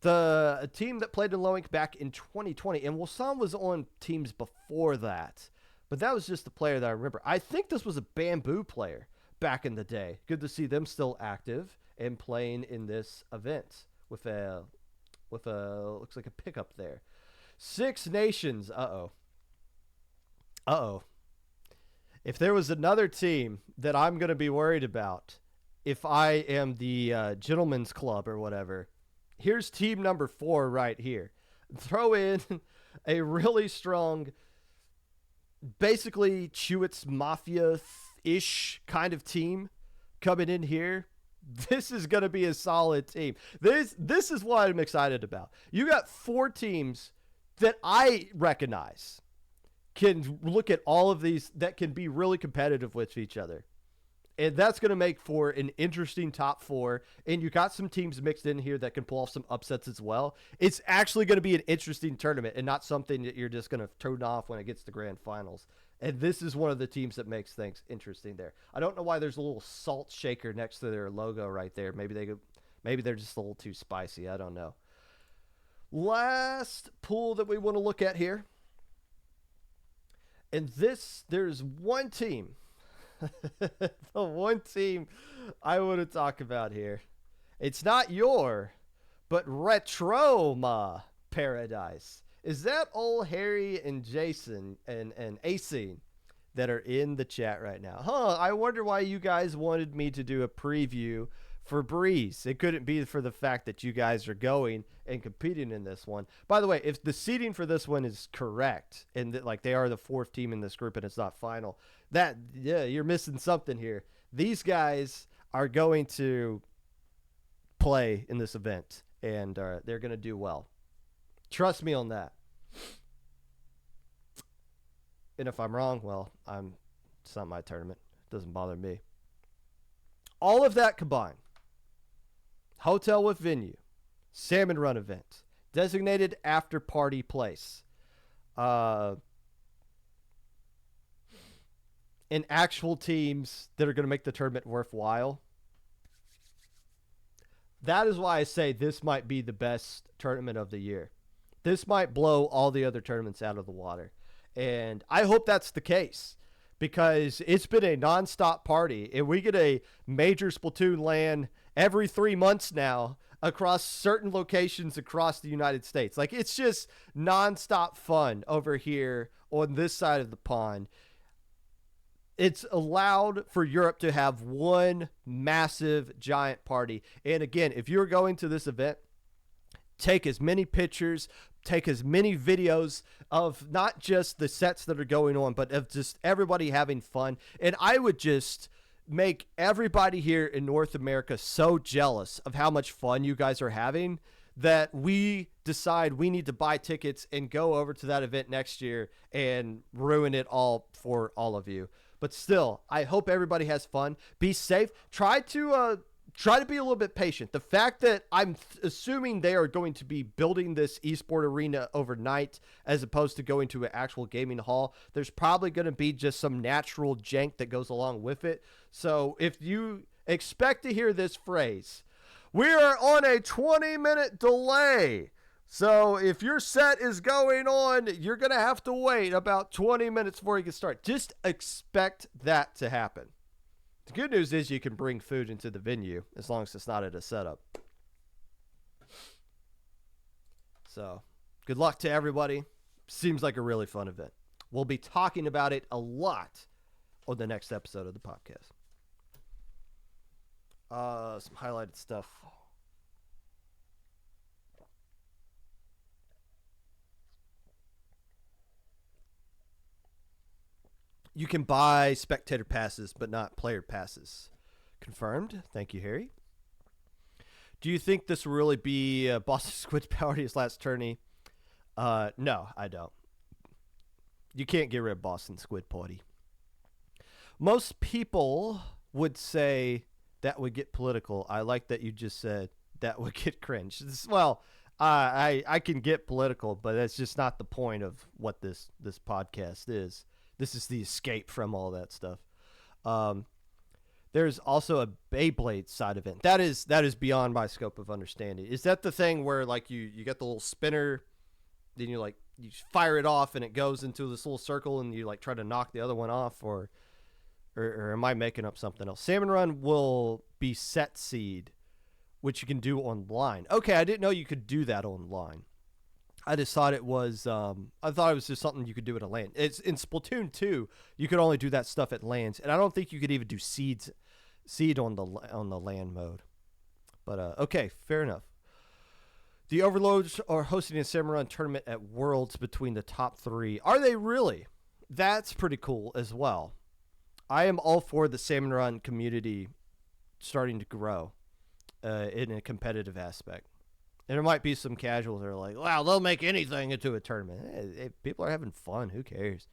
the team that played in Loink back in 2020. And Wasson was on teams before that, but that was just the player that I remember. I think this was a Bamboo player back in the day. Good to see them still active and playing in this event with a looks like a pickup there. Six Nations. If there was another team that I'm going to be worried about, if I am the gentleman's club or whatever, here's team number 4 right here. Throw in a really strong, basically Chewits Mafia-ish kind of team coming in here. This is going to be a solid team. This is what I'm excited about. You got 4 teams that I recognize can look at all of these that can be really competitive with each other. And that's going to make for an interesting top 4. And you got some teams mixed in here that can pull off some upsets as well. It's actually going to be an interesting tournament and not something that you're just going to turn off when it gets to grand finals. And this is one of the teams that makes things interesting there. I don't know why there's a little salt shaker next to their logo right there. Maybe they're just a little too spicy. I don't know. Last pool that we want to look at here. And there's one team. The one team I want to talk about here. It's not but Retroma Paradise. Is that old Harry and Jason and Acing that are in the chat right now? I wonder why you guys wanted me to do a preview for Breeze. It couldn't be for the fact that you guys are going and competing in this one. By the way, if the seeding for this one is correct and that, like, they are the 4th team in this group and it's not final, you're missing something here. These guys are going to play in this event and they're going to do well. Trust me on that. And if I'm wrong, well, it's not my tournament. It doesn't bother me. All of that combined. Hotel with venue. Salmon run event. Designated after party place. And actual teams that are going to make the tournament worthwhile. That is why I say this might be the best tournament of the year. This might blow all the other tournaments out of the water. And I hope that's the case because it's been a nonstop party. And we get a major Splatoon LAN every 3 months now across certain locations across the United States. Like, it's just nonstop fun over here on this side of the pond. It's allowed for Europe to have one massive giant party. And again, if you're going to this event, take as many pictures, take as many videos of not just the sets that are going on, but of just everybody having fun. And I would just make everybody here in North America so jealous of how much fun you guys are having that we decide we need to buy tickets and go over to that event next year and ruin it all for all of you. But still, I hope everybody has fun. Be safe. Try to be a little bit patient. The fact that I'm assuming they are going to be building this esport arena overnight as opposed to going to an actual gaming hall, there's probably going to be just some natural jank that goes along with it. So if you expect to hear this phrase, we are on a 20-minute delay. So if your set is going on, you're going to have to wait about 20 minutes before you can start. Just expect that to happen. The good news is you can bring food into the venue as long as it's not at a setup. So good luck to everybody. Seems like a really fun event. We'll be talking about it a lot on the next episode of the podcast. Some highlighted stuff. You can buy spectator passes, but not player passes. Confirmed. Thank you, Harry. Do you think this will really be Boston Squid Party's last tourney? No, I don't. You can't get rid of Boston Squid Party. Most people would say that would get political. I like that you just said that would get cringe. Well, I can get political, but that's just not the point of what this podcast is. This is the escape from all that stuff. There's also a Beyblade side event. That is beyond my scope of understanding. Is that the thing where like you get the little spinner, then you fire it off and it goes into this little circle and you like try to knock the other one off, or am I making up something else? Salmon Run will be set seed, which you can do online. Okay, I didn't know you could do that online. I just thought it was just something you could do at a LAN. It's in Splatoon 2, you could only do that stuff at LANs, and I don't think you could even do seed on the LAN mode. But okay, fair enough. The Overlords are hosting a Salmon Run tournament at Worlds between the top 3. Are they really? That's pretty cool as well. I am all for the Salmon Run community starting to grow in a competitive aspect. And there might be some casuals that are like, wow, they'll make anything into a tournament. Hey, people are having fun. Who cares?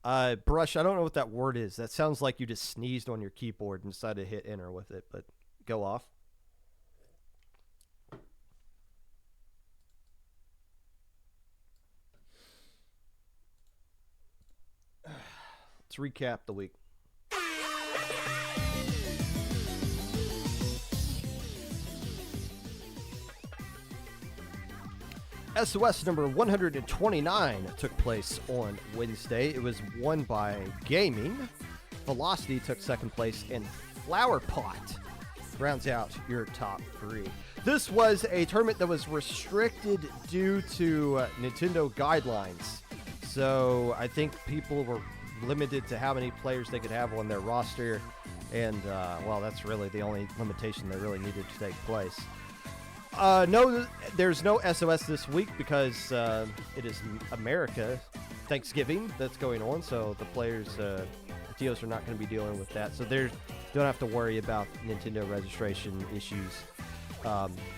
Brush, I don't know what that word is. That sounds like you just sneezed on your keyboard and decided to hit enter with it, but go off. Let's recap the week. SOS number 129 took place on Wednesday. It was won by Gaming. Velocity took second place, and Flower Pot rounds out your top 3. This was a tournament that was restricted due to Nintendo guidelines. So I think people were limited to how many players they could have on their roster. And, well, that's really the only limitation that really needed to take place. No, there's no SOS this week because it is America Thanksgiving that's going on, so the players, the TOs are not going to be dealing with that, so they don't have to worry about Nintendo registration issues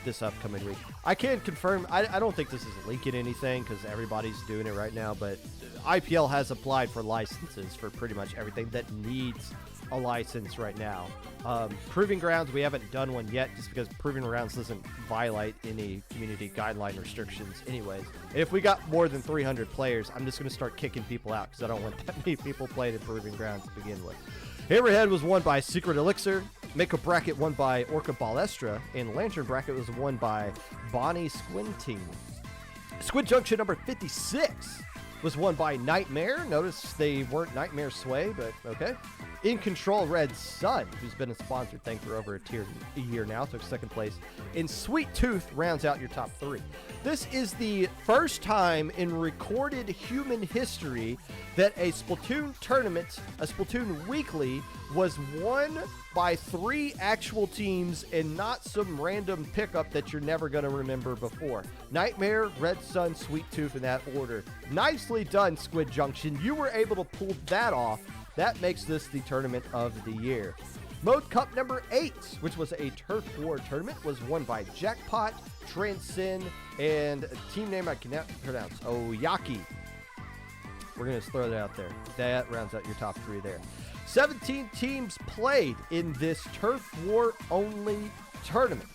this upcoming week. I can confirm, I don't think this is leaking anything because everybody's doing it right now, but IPL has applied for licenses for pretty much everything that needs a license right now. Proving Grounds, we haven't done one yet just because Proving Grounds doesn't violate any community guideline restrictions anyways. And if we got more than 300 players, I'm just going to start kicking people out because I don't want that many people playing in Proving Grounds to begin with. Hammerhead was won by Secret Elixir, Mako Bracket won by Orca Balestra, and Lantern Bracket was won by Bonnie Squinting. Squid Junction number 56 was won by Nightmare. Notice they weren't Nightmare Sway, but okay. In Control Red Sun, who's been a sponsored thing for over a year now, took second place. And Sweet Tooth rounds out your top 3. This is the first time in recorded human history that a Splatoon tournament, a Splatoon weekly, was won by 3 actual teams and not some random pickup that you're never going to remember before. Nightmare, Red Sun, Sweet Tooth in that order. Nicely done, Squid Junction. You were able to pull that off. That makes this the tournament of the year. Mode Cup number 8, which was a Turf War tournament, was won by Jackpot, Transcend, and a team name I cannot pronounce, Oyaki. We're going to throw that out there. That rounds out your top 3 there. 17 teams played in this Turf War only tournament.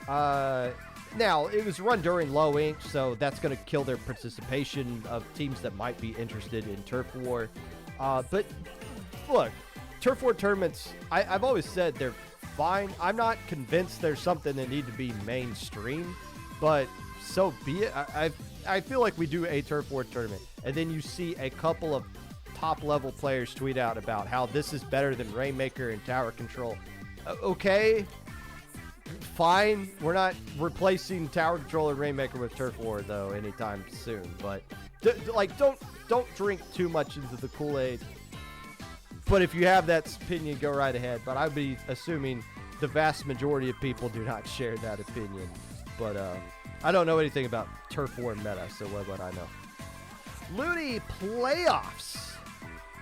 Now, it was run during low ink, so that's going to kill their participation of teams that might be interested in Turf War. But look, Turf War tournaments, I've always said they're fine. I'm not convinced there's something that need to be mainstream, but so be it. I feel like we do a Turf War tournament, and then you see a couple of top-level players tweet out about how this is better than Rainmaker and Tower Control. Okay, fine. We're not replacing Tower Control and Rainmaker with Turf War, though, anytime soon. But, don't drink too much into the Kool-Aid. But if you have that opinion, go right ahead. But I'd be assuming the vast majority of people do not share that opinion. But I don't know anything about Turf War meta, so what would I know? Looney Playoffs.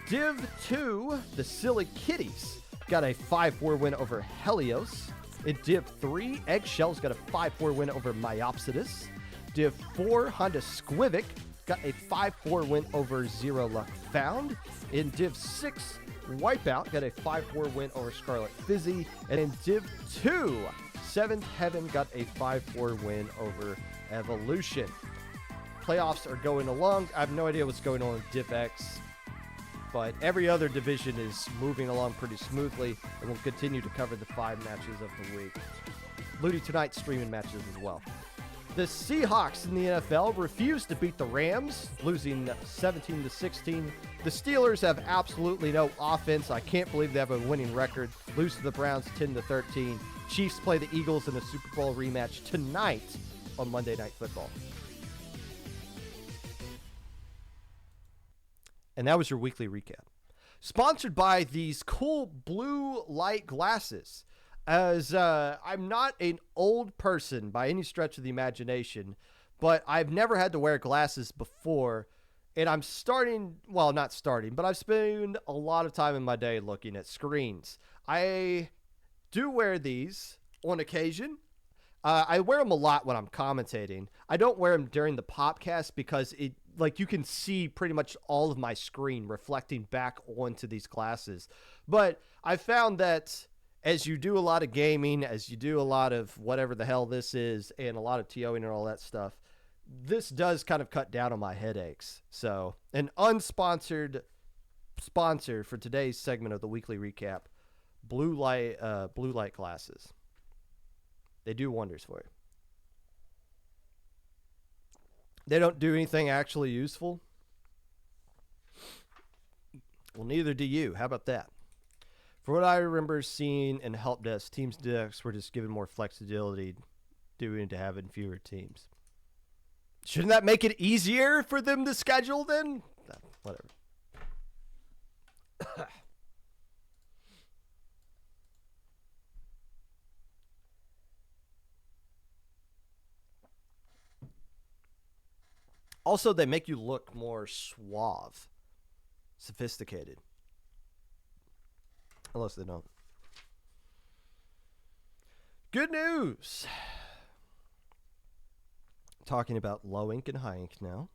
Div 2, the Silly Kitties, got a 5-4 win over Helios. In Div 3, Eggshells got a 5-4 win over Myopsitus. Div 4, Honda Squivik got a 5-4 win over Zero Luck Found. In Div 6, Wipeout got a 5-4 win over Scarlet Fizzy. And in Div 2, 7th Heaven got a 5-4 win over Evolution. Playoffs are going along. I have no idea what's going on with Div X, but every other division is moving along pretty smoothly, and we'll continue to cover the 5 matches of the week. Ludi tonight streaming matches as well. The Seahawks in the NFL refused to beat the Rams, losing 17-16. The Steelers have absolutely no offense. I can't believe they have a winning record. Lose to the Browns 10-13. Chiefs play the Eagles in a Super Bowl rematch tonight on Monday Night Football. And that was your weekly recap. Sponsored by these cool blue light glasses. As I'm not an old person by any stretch of the imagination, but I've never had to wear glasses before, and I'm not starting, but I've spent a lot of time in my day looking at screens. I do wear these on occasion. I wear them a lot when I'm commentating. I don't wear them during the Popcast because you can see pretty much all of my screen reflecting back onto these glasses. But I found that as you do a lot of gaming, as you do a lot of whatever the hell this is, and a lot of TOing and all that stuff, this does kind of cut down on my headaches. So, an unsponsored sponsor for today's segment of the weekly recap, blue light glasses. They do wonders for you. They don't do anything actually useful. Well, neither do you. How about that? For what I remember seeing in help desk, teams decks were just given more flexibility due to having fewer teams. Shouldn't that make it easier for them to schedule then? Whatever. Also, they make you look more suave, sophisticated. Unless they don't. Good news. Talking about low ink and high ink now.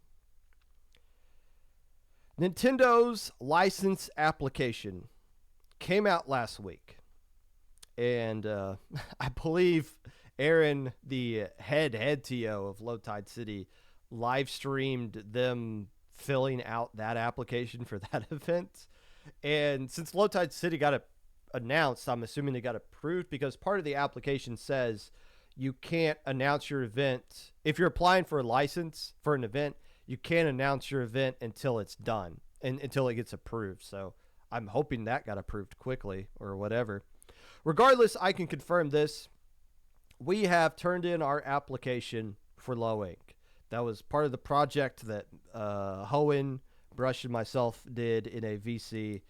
Nintendo's license application came out last week. And I believe Aaron, the head TO of Low Tide City, live streamed them filling out that application for that event. And since Low Tide City got it announced, I'm assuming they got approved because part of the application says you can't announce your event. If you're applying for a license for an event, you can't announce your event until it's done and until it gets approved. So I'm hoping that got approved quickly or whatever. Regardless, I can confirm this. We have turned in our application for Low Ink. That was part of the project that Hohen, Brush, and myself did in a VC,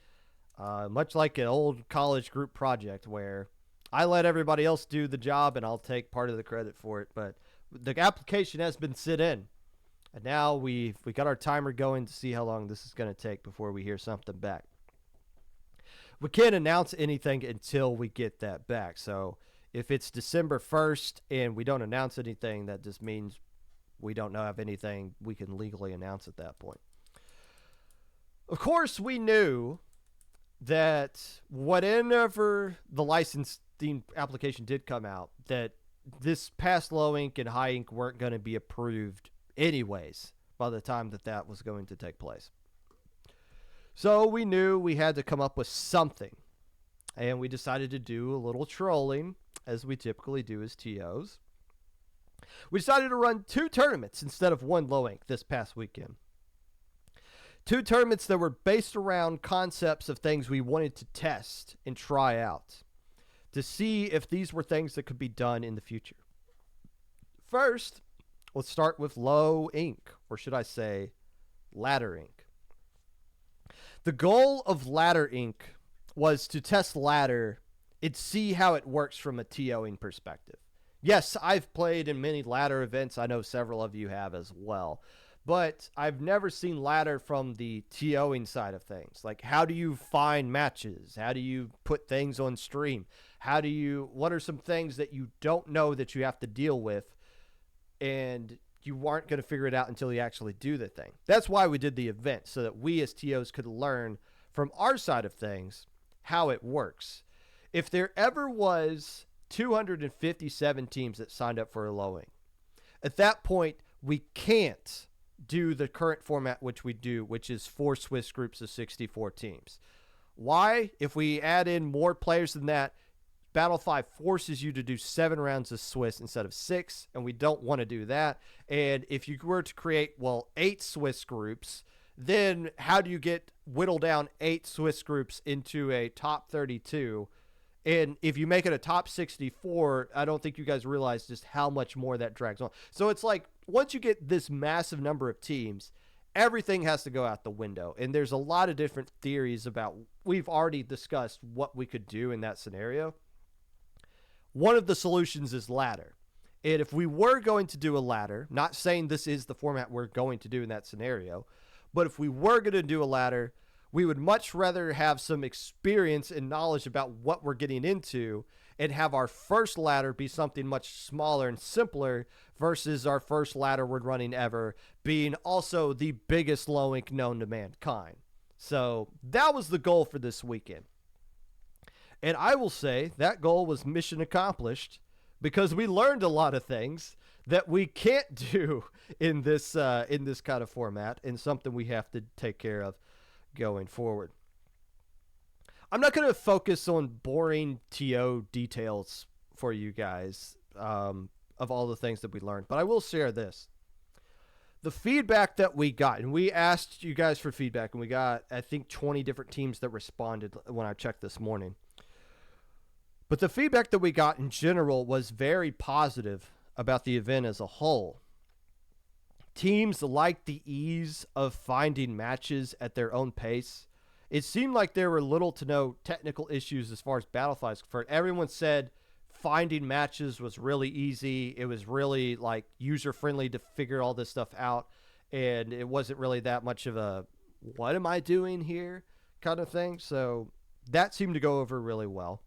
much like an old college group project where I let everybody else do the job and I'll take part of the credit for it. But the application has been sit in, and now we got our timer going to see how long this is going to take before we hear something back. We can't announce anything until we get that back. So if it's December 1st and we don't announce anything, that just means we don't have anything we can legally announce at that point. Of course, we knew that whatever the licensing application did come out, that this past Low Ink and High Ink weren't going to be approved anyways by the time that was going to take place. So we knew we had to come up with something. And we decided to do a little trolling, as we typically do as TOs. We decided to run 2 tournaments instead of 1 Low Ink this past weekend. 2 tournaments that were based around concepts of things we wanted to test and try out to see if these were things that could be done in the future. First, let's start with Low Ink, or should I say Ladder Ink. The goal of Ladder Ink was to test ladder and see how it works from a TOing perspective. Yes, I've played in many ladder events. I know several of you have as well. But I've never seen ladder from the TOing side of things. Like, how do you find matches? How do you put things on stream? What are some things that you don't know that you have to deal with and you aren't going to figure it out until you actually do the thing? That's why we did the event, so that we as TOs could learn from our side of things how it works. If there ever was 257 teams that signed up for a low ink, at that point, we can't do the current format which we do, which is 4 Swiss groups of 64 teams. Why? If we add in more players than that, Battle 5 forces you to do 7 rounds of Swiss instead of 6, and we don't want to do that. And if you were to create, 8 Swiss groups, then how do you whittle down 8 Swiss groups into a top 32? And if you make it a top 64, I don't think you guys realize just how much more that drags on. So it's like, once you get this massive number of teams, everything has to go out the window. And there's a lot of different theories about, we've already discussed what we could do in that scenario. One of the solutions is ladder. And if we were going to do a ladder, not saying this is the format we're going to do in that scenario, but if we were going to do a ladder, we would much rather have some experience and knowledge about what we're getting into and have our first ladder be something much smaller and simpler versus our first ladder we're running ever being also the biggest low ink known to mankind. So that was the goal for this weekend. And I will say that goal was mission accomplished because we learned a lot of things that we can't do in this kind of format, and something we have to take care of going forward. I'm not going to focus on boring TO details for you guys of all the things that we learned, but I will share this. The feedback that we got, and we asked you guys for feedback, and we got, I think, 20 different teams that responded when I checked this morning. But the feedback that we got in general was very positive about the event as a whole. Teams liked the ease of finding matches at their own pace. It seemed like there were little to no technical issues as far as Battle 5 is concerned. Everyone said finding matches was really easy. It was really like user-friendly to figure all this stuff out. And it wasn't really that much of a, what am I doing here kind of thing. So that seemed to go over really well.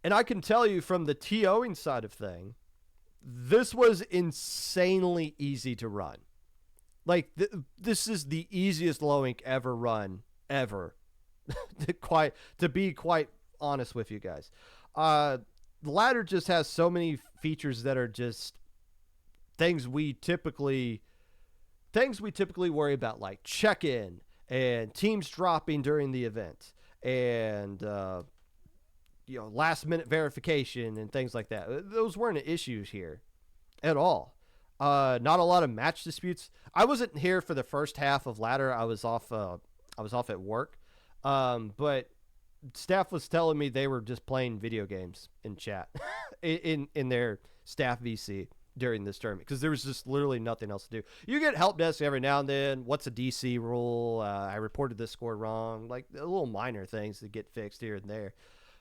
And I can tell you from the TOing side of thing, this was insanely easy to run. Like, this is the easiest low ink ever run, ever. to be quite honest with you guys. The ladder just has so many features that are just things we typically worry about, like check-in and teams dropping during the event and last minute verification and things like that. Those weren't issues here at all. Not a lot of match disputes. I wasn't here for the first half of ladder. I was off at work. But staff was telling me they were just playing video games in chat in their staff VC during this tournament because there was just literally nothing else to do. You get help desk every now and then. What's a DC rule? I reported this score wrong. Like little minor things that get fixed here and there.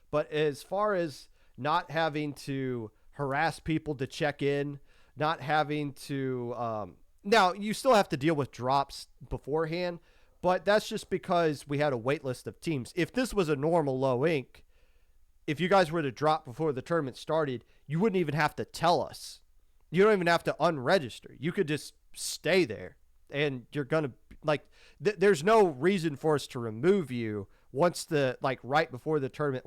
But as far as not having to harass people to check in, not having to now you still have to deal with drops beforehand, but that's just because we had a wait list of teams. If this was a normal low ink, if you guys were to drop before the tournament started, you wouldn't even have to tell us. You don't even have to unregister. You could just stay there, and you're gonna there's no reason for us to remove you once right before the tournament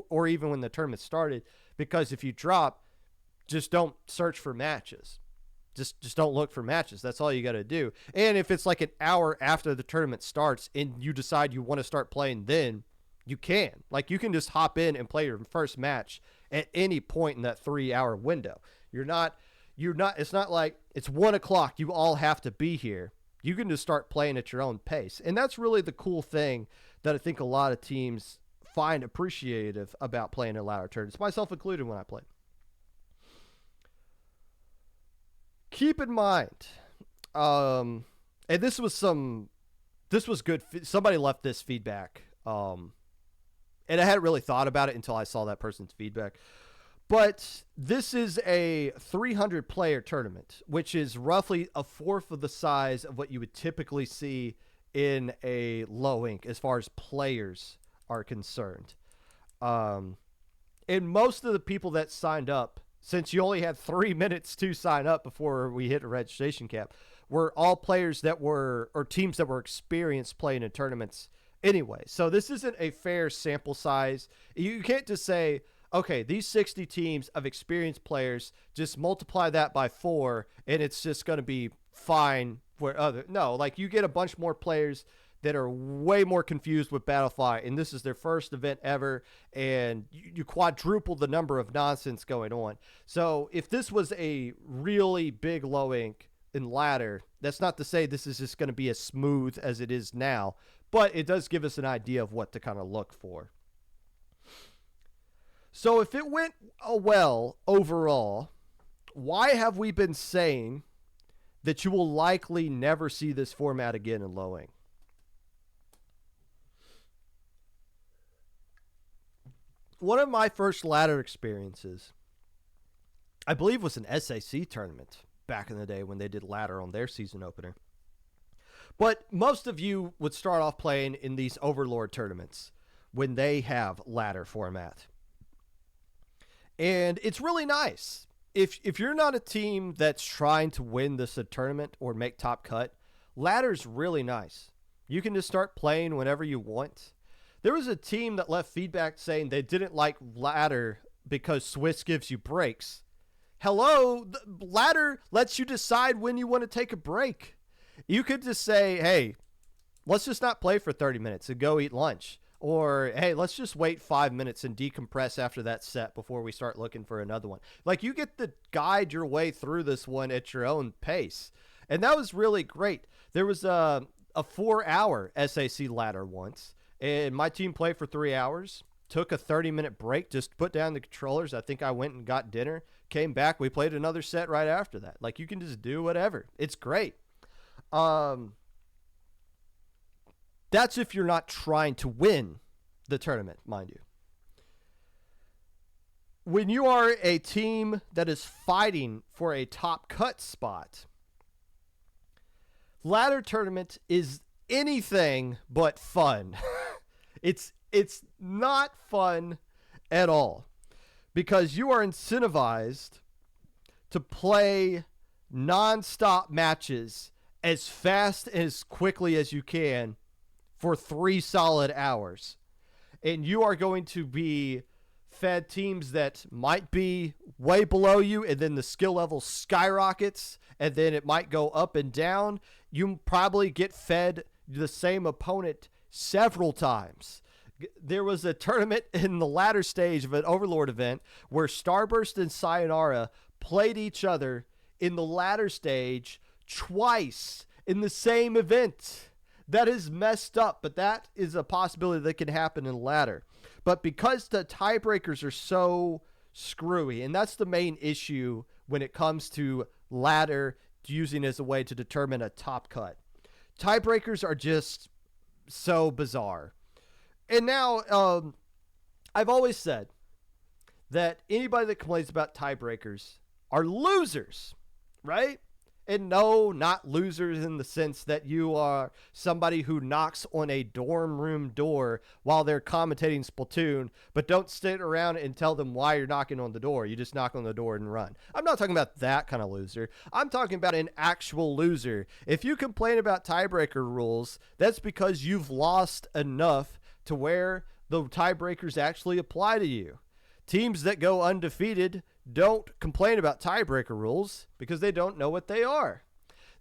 or even when the tournament started, because if you drop, just don't search for matches. Just don't look for matches. That's all you got to do. And if it's like an hour after the tournament starts and you decide you want to start playing, then you can. Like you can just hop in and play your first match at any point in that 3-hour window. You're not, it's not like it's 1:00. You all have to be here. You can just start playing at your own pace. And that's really the cool thing that I think a lot of teams find appreciative about playing in ladder tournaments, myself included when I played. Keep in mind, and this was good. Somebody left this feedback, and I hadn't really thought about it until I saw that person's feedback. But this is a 300-player tournament, which is roughly a fourth of the size of what you would typically see in a low ink as far as players are concerned. And most of the people that signed up, since you only had 3 minutes to sign up before we hit a registration cap, were all players that were, or teams that were experienced playing in tournaments Anyway, so this isn't a fair sample size. You can't just say, okay, these 60 teams of experienced players, just multiply that by 4, and it's just going to be fine for other. No, like you get a bunch more players that are way more confused with Battlefy, and this is their first event ever, and you quadruple the number of nonsense going on. So if this was a really big low ink in ladder, that's not to say this is just going to be as smooth as it is now, but it does give us an idea of what to kind of look for. So if it went well overall, why have we been saying that you will likely never see this format again in low ink? One of my first ladder experiences, I believe, was an SAC tournament back in the day when they did ladder on their season opener. But most of you would start off playing in these Overlord tournaments when they have ladder format. And it's really nice. If you're not a team that's trying to win this tournament or make top cut, ladder's really nice. You can just start playing whenever you want. There was a team that left feedback saying they didn't like ladder because Swiss gives you breaks. Hello, the ladder lets you decide when you want to take a break. You could just say, hey, let's just not play for 30 minutes and go eat lunch. Or, hey, let's just wait 5 minutes and decompress after that set before we start looking for another one. Like, you get to guide your way through this one at your own pace. And that was really great. There was a 4-hour SAC ladder once. And my team played for 3 hours, took a 30-minute break, just put down the controllers. I think I went and got dinner, came back. We played another set right after that. Like, you can just do whatever. It's great. That's if you're not trying to win the tournament, mind you. When you are a team that is fighting for a top cut spot, ladder tournament is anything but fun. It's not fun at all because you are incentivized to play non-stop matches as fast as quickly as you can for 3 solid hours. And you are going to be fed teams that might be way below you, and then the skill level skyrockets, and then it might go up and down. You probably get fed the same opponent several times. There was a tournament in the latter stage of an Overlord event where Starburst and Sayonara played each other in the latter stage twice in the same event. That is messed up, but that is a possibility that can happen in ladder. But because the tiebreakers are so screwy, and that's the main issue when it comes to ladder using as a way to determine a top cut. Tiebreakers are just so bizarre. And now, I've always said that anybody that complains about tiebreakers are losers, right? And no, not losers in the sense that you are somebody who knocks on a dorm room door while they're commentating Splatoon, but don't sit around and tell them why you're knocking on the door. You just knock on the door and run. I'm not talking about that kind of loser. I'm talking about an actual loser. If you complain about tiebreaker rules, that's because you've lost enough to where the tiebreakers actually apply to you. Teams that go undefeated don't complain about tiebreaker rules because they don't know what they are.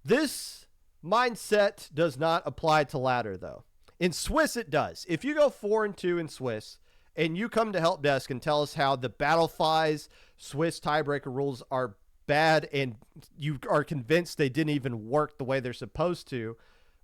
This mindset does not apply to ladder, though. In Swiss, it does. If you go 4-2 in Swiss and you come to help desk and tell us how the Battlefy's Swiss tiebreaker rules are bad and you are convinced they didn't even work the way they're supposed to,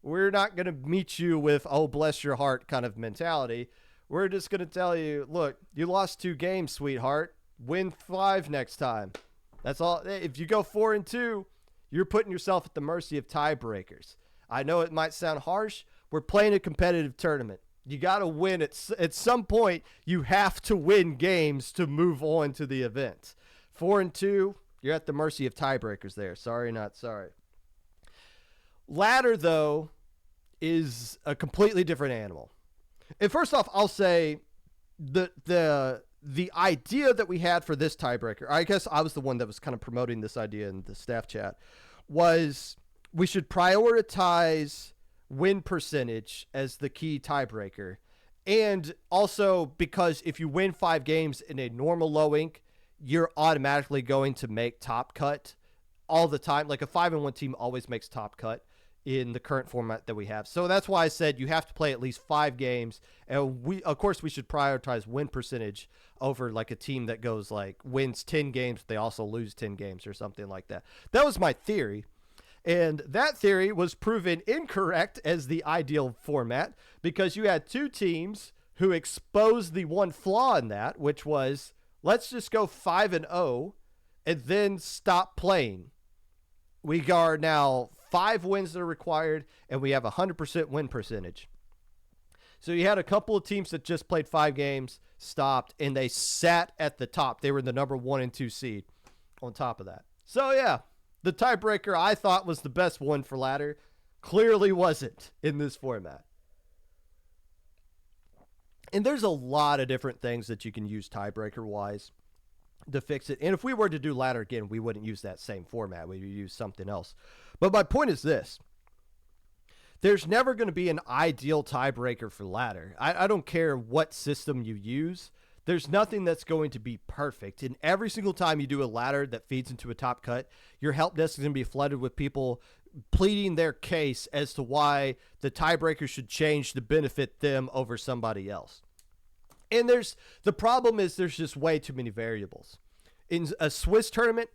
we're not going to meet you with, oh, bless your heart kind of mentality. We're just going to tell you, look, you lost 2 games, sweetheart. Win 5 next time. That's all. If you go 4-2, you're putting yourself at the mercy of tiebreakers. I know it might sound harsh. We're playing a competitive tournament. You got to win. At some point, you have to win games to move on to the event. 4-2, you're at the mercy of tiebreakers there. Sorry, not sorry. Ladder, though, is a completely different animal. And first off, I'll say the idea that we had for this tiebreaker, I guess I was the one that was kind of promoting this idea in the staff chat, was we should prioritize win percentage as the key tiebreaker. And also because if you win 5 games in a normal low ink, you're automatically going to make top cut all the time. Like a 5-1 team always makes top cut in the current format that we have. So that's why I said you have to play at least 5 games. And of course, we should prioritize win percentage over like a team that goes like wins 10 games, but they also lose 10 games or something like that. That was my theory. And that theory was proven incorrect as the ideal format because you had 2 teams who exposed the one flaw in that, which was let's just go 5-0 and then stop playing. We are now 5 wins that are required, and we have 100% win percentage. So you had a couple of teams that just played 5 games, stopped, and they sat at the top. They were the number 1 and 2 seed on top of that. So, yeah, the tiebreaker I thought was the best one for ladder clearly wasn't in this format. And there's a lot of different things that you can use tiebreaker-wise to fix it. And if we were to do ladder again, we wouldn't use that same format. We would use something else. But my point is this. There's never going to be an ideal tiebreaker for ladder. I don't care what system you use. There's nothing that's going to be perfect. And every single time you do a ladder that feeds into a top cut, your help desk is going to be flooded with people pleading their case as to why the tiebreaker should change to benefit them over somebody else. And the problem is there's just way too many variables. In a Swiss tournament,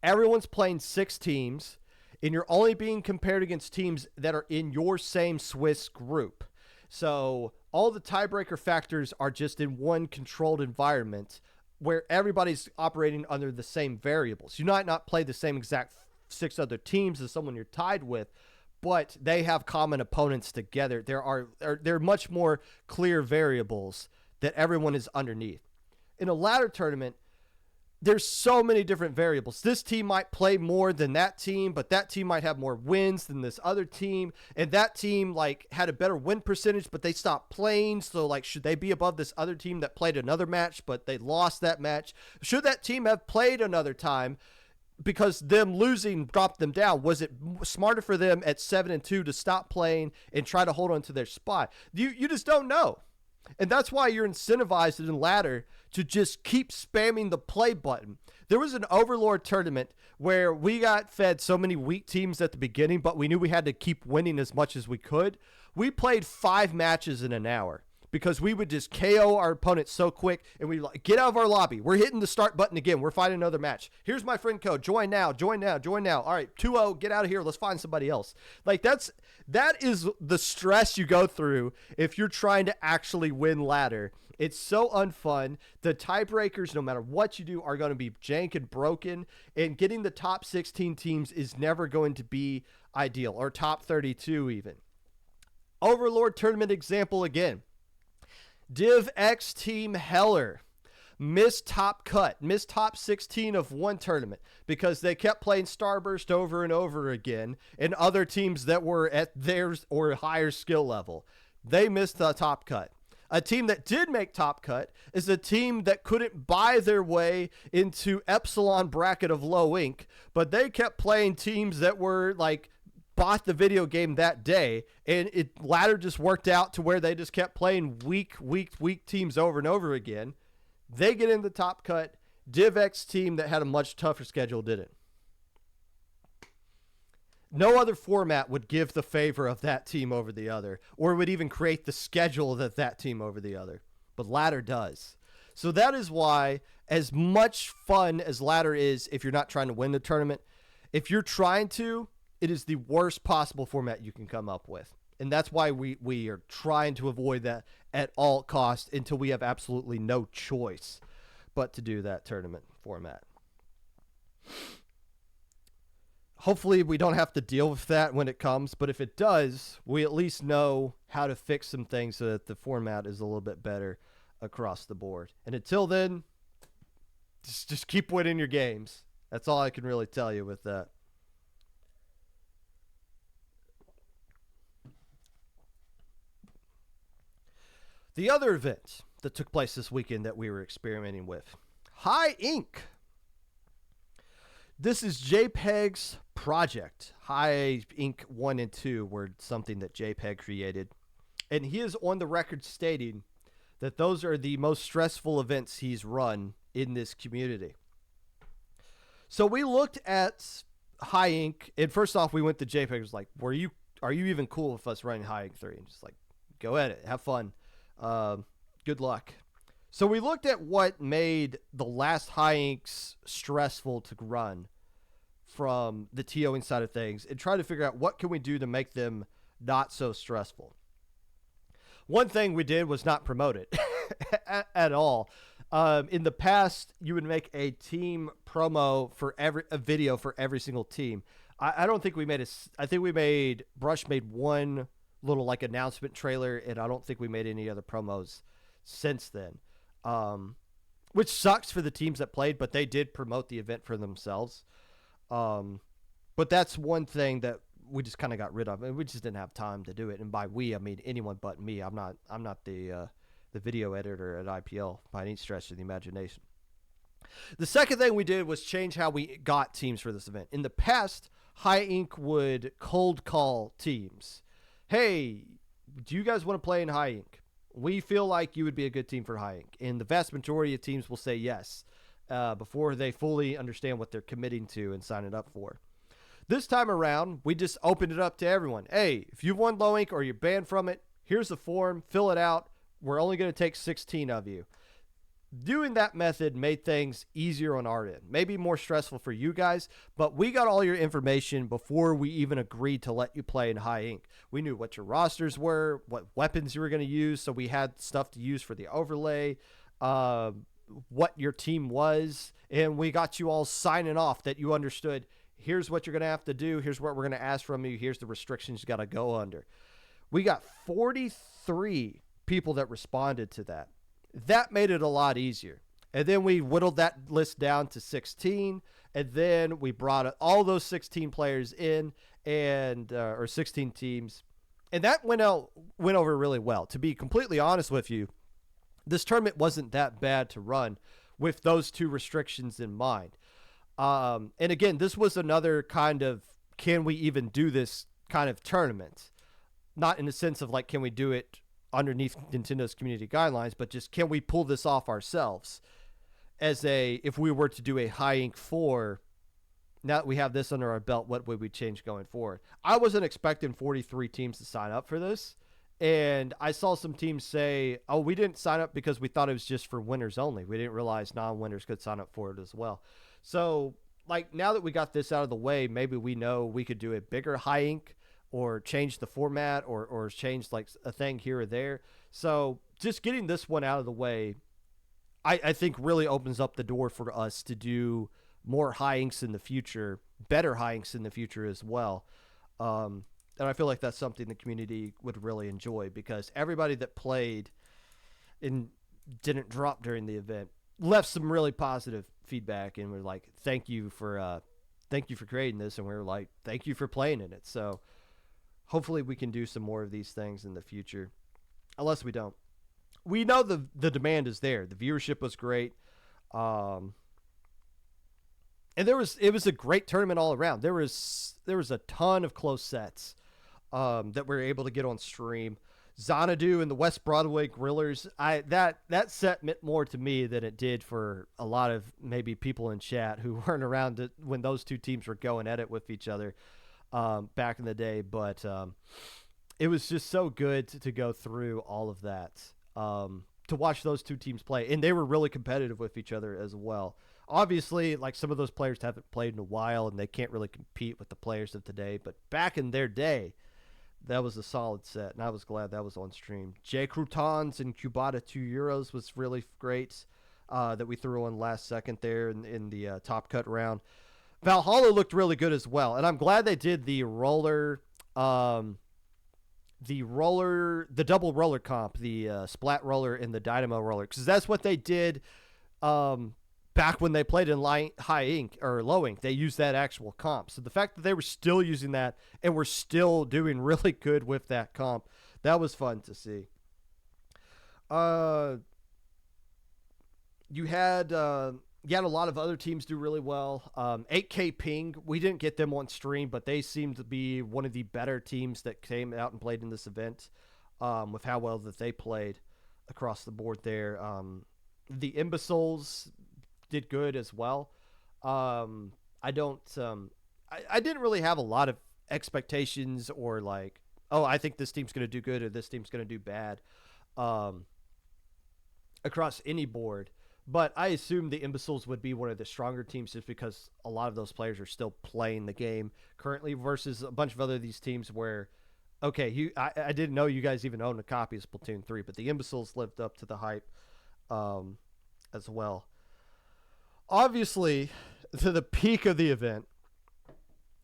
everyone's playing 6 teams, and you're only being compared against teams that are in your same Swiss group. So all the tiebreaker factors are just in one controlled environment where everybody's operating under the same variables. You might not play the same exact 6 other teams as someone you're tied with, but they have common opponents together. There are much more clear variables that everyone is underneath. In a ladder tournament, there's so many different variables. This team might play more than that team, but that team might have more wins than this other team. And that team like had a better win percentage, but they stopped playing. So like, should they be above this other team that played another match, but they lost that match? Should that team have played another time because them losing dropped them down? Was it smarter for them at 7-2 to stop playing and try to hold on to their spot? You just don't know. And that's why you're incentivized in ladder to just keep spamming the play button. There was an Overlord tournament where we got fed so many weak teams at the beginning, but we knew we had to keep winning as much as we could. We played 5 matches in an hour because we would just KO our opponents so quick, and we like, get out of our lobby. We're hitting the start button again. We're fighting another match. Here's my friend code. Join now, join now, join now. All right, 2-0, get out of here. Let's find somebody else. Like that is the stress you go through if you're trying to actually win ladder. It's so unfun. The tiebreakers, no matter what you do, are going to be jank and broken, and getting the top 16 teams is never going to be ideal, or top 32 even. Overlord tournament example again. Div X Team Heller missed top 16 of one tournament because they kept playing Starburst over and over again, and other teams that were at theirs or higher skill level, they missed the top cut. A team that did make top cut is a team that couldn't buy their way into Epsilon bracket of low ink, but they kept playing teams that were like bought the video game that day, and ladder just worked out to where they just kept playing weak teams over and over again. They get in the top cut. DivX team that had a much tougher schedule didn't. No other format would give the favor of that team over the other, or would even create the schedule of that team over the other. But ladder does. So that is why, as much fun as ladder is if you're not trying to win the tournament, if you're trying to, it is the worst possible format you can come up with. And that's why we are trying to avoid that at all costs until we have absolutely no choice but to do that tournament format. Hopefully we don't have to deal with that when it comes, but if it does, we at least know how to fix some things so that the format is a little bit better across the board. And until then, just keep winning your games. That's all I can really tell you with that. The other event that took place this weekend that we were experimenting with, High Inc. This is JPEG's project. High Inc. 1 and 2 were something that JPEG created. And he is on the record stating that those are the most stressful events he's run in this community. So we looked at High Inc. And first off, we went to JPEG. Was like, are you even cool with us running High Inc. 3? And just like, go at it. Have fun. Good luck. So we looked at what made the last High Inks stressful to run from the TOing side of things and try to figure out what can we do to make them not so stressful. One thing we did was not promote it at all. In the past, you would make a team promo for a video for every single team. I don't think we made I think Brush made one little like announcement trailer, and I don't think we made any other promos since then. Which sucks for the teams that played, but they did promote the event for themselves. But that's one thing that we just kind of got rid of, and we just didn't have time to do it. And by we, I mean anyone but me. I'm not the video editor at IPL by any stretch of the imagination. The second thing we did was change how we got teams for this event. In the past, High Inc. would cold call teams. Hey, do you guys want to play in High Inc.? We feel like you would be a good team for High Inc. And the vast majority of teams will say yes before they fully understand what they're committing to and signing up for. This time around, we just opened it up to everyone. Hey, if you've won Low Inc. or you're banned from it, here's the form. Fill it out. We're only going to take 16 of you. Doing that method made things easier on our end. Maybe more stressful for you guys, but we got all your information before we even agreed to let you play in High Inc. We knew what your rosters were, what weapons you were going to use, so we had stuff to use for the overlay, what your team was, and we got you all signing off that you understood, here's what you're going to have to do, here's what we're going to ask from you, here's the restrictions you got to go under. We got 43 people that responded to that. That made it a lot easier. And then we whittled that list down to 16. And then we brought all those 16 players in or 16 teams. And that went over really well. To be completely honest with you, this tournament wasn't that bad to run with those two restrictions in mind. And again, this was another kind of, can we even do this kind of tournament? Not in the sense of like, can we do it underneath Nintendo's community guidelines, but just can we pull this off ourselves if we were to do a High Inc. 4, now that we have this under our belt, what would we change going forward? I wasn't expecting 43 teams to sign up for this. And I saw some teams say, oh, we didn't sign up because we thought it was just for winners only. We didn't realize non-winners could sign up for it as well. So like now that we got this out of the way, maybe we know we could do a bigger High Inc. or change the format or change like a thing here or there. So just getting this one out of the way, I think really opens up the door for us to do more High Inks in the future, better High Inks in the future as well. And I feel like that's something the community would really enjoy because everybody that played and didn't drop during the event left some really positive feedback and were like, thank you for creating this. And we were like, thank you for playing in it. So hopefully we can do some more of these things in the future, unless we don't. We know the demand is there. The viewership was great. And it was a great tournament all around. There was a ton of close sets that we were able to get on stream. Xanadu and the West Broadway Grillers, that set meant more to me than it did for a lot of maybe people in chat who weren't around when those two teams were going at it with each other back in the day. But it was just so good to go through all of that, to watch those two teams play. And they were really competitive with each other as well. Obviously, like some of those players haven't played in a while and they can't really compete with the players of today. But back in their day, that was a solid set, and I was glad that was on stream. J. Croutons and Cubata 2 Euros was really great that we threw on last second there in the top cut round. Valhalla looked really good as well, and I'm glad they did the double roller comp, the Splat roller and the Dynamo roller, because that's what they did back when they played in High Inc. or Low Inc. They used that actual comp. So the fact that they were still using that and were still doing really good with that comp, that was fun to see. You had You had a lot of other teams do really well. 8K Ping, we didn't get them on stream, but they seemed to be one of the better teams that came out and played in this event, with how well that they played across the board there. The Imbeciles did good as well. I don't. I didn't really have a lot of expectations or like, oh, I think this team's going to do good or this team's going to do bad, across any board. But I assumed the Imbeciles would be one of the stronger teams just because a lot of those players are still playing the game currently versus a bunch of other these teams where, okay, I didn't know you guys even owned a copy of Splatoon 3, but the Imbeciles lived up to the hype, as well. Obviously, to the peak of the event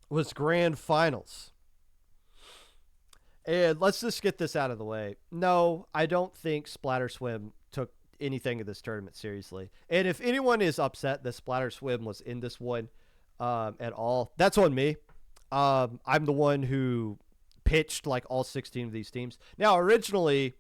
was Grand Finals. And let's just get this out of the way. No, I don't think Splatter Swim took anything of this tournament seriously. And if anyone is upset that Splatter Swim was in this one, at all, that's on me. I'm the one who pitched like all 16 of these teams. Now, originally,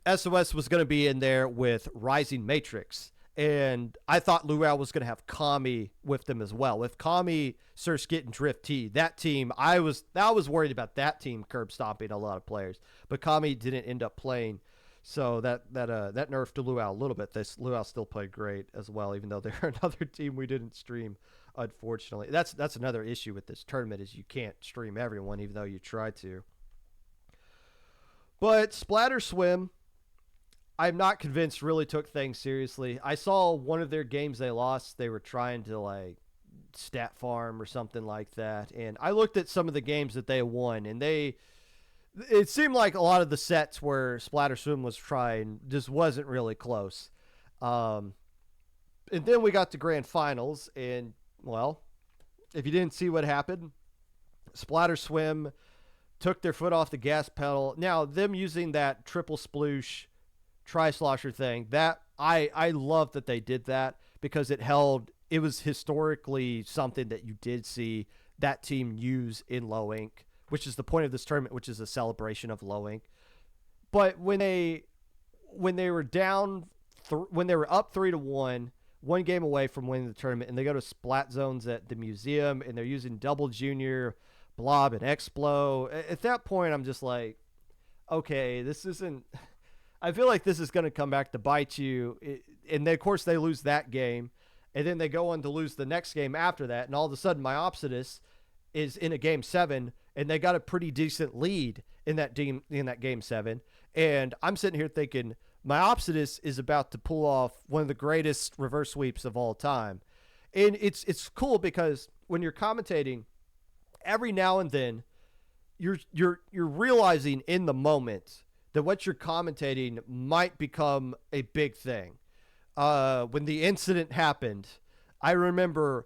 SOS was going to be in there with Rising Matrix. And I thought Luau was going to have Kami with them as well. With Kami, Surskit, and Drift T, that team, I was worried about that team curb stomping a lot of players. But Kami didn't end up playing, so that nerfed Luau a little bit. This Luau still played great as well, even though they're another team we didn't stream, unfortunately. That's another issue with this tournament is you can't stream everyone, even though you try to. But Splatter Swim, I'm not convinced really took things seriously. I saw one of their games they lost. They were trying to like stat farm or something like that. And I looked at some of the games that they won, and it seemed like a lot of the sets where Splatter Swim was trying just wasn't really close. And then we got to Grand Finals, and well, if you didn't see what happened, Splatter Swim took their foot off the gas pedal. Now, them using that triple sploosh tri-slosher thing, that I love that they did that because it was historically something that you did see that team use in low ink, which is the point of this tournament, which is a celebration of low ink. But when they were down, when they were up 3-1, one game away from winning the tournament, and they go to splat zones at the museum, and they're using Double Junior, Blob, and Explo. At that point, I'm just like, okay, this isn't. I feel like this is going to come back to bite you. And then, of course, they lose that game. And then they go on to lose the next game after that. And all of a sudden, Myopsidus is in a game 7. And they got a pretty decent lead in that game 7. And I'm sitting here thinking, Myopsidus is about to pull off one of the greatest reverse sweeps of all time. And it's cool because when you're commentating, every now and then, you're realizing in the moment that what you're commentating might become a big thing. When the incident happened, I remember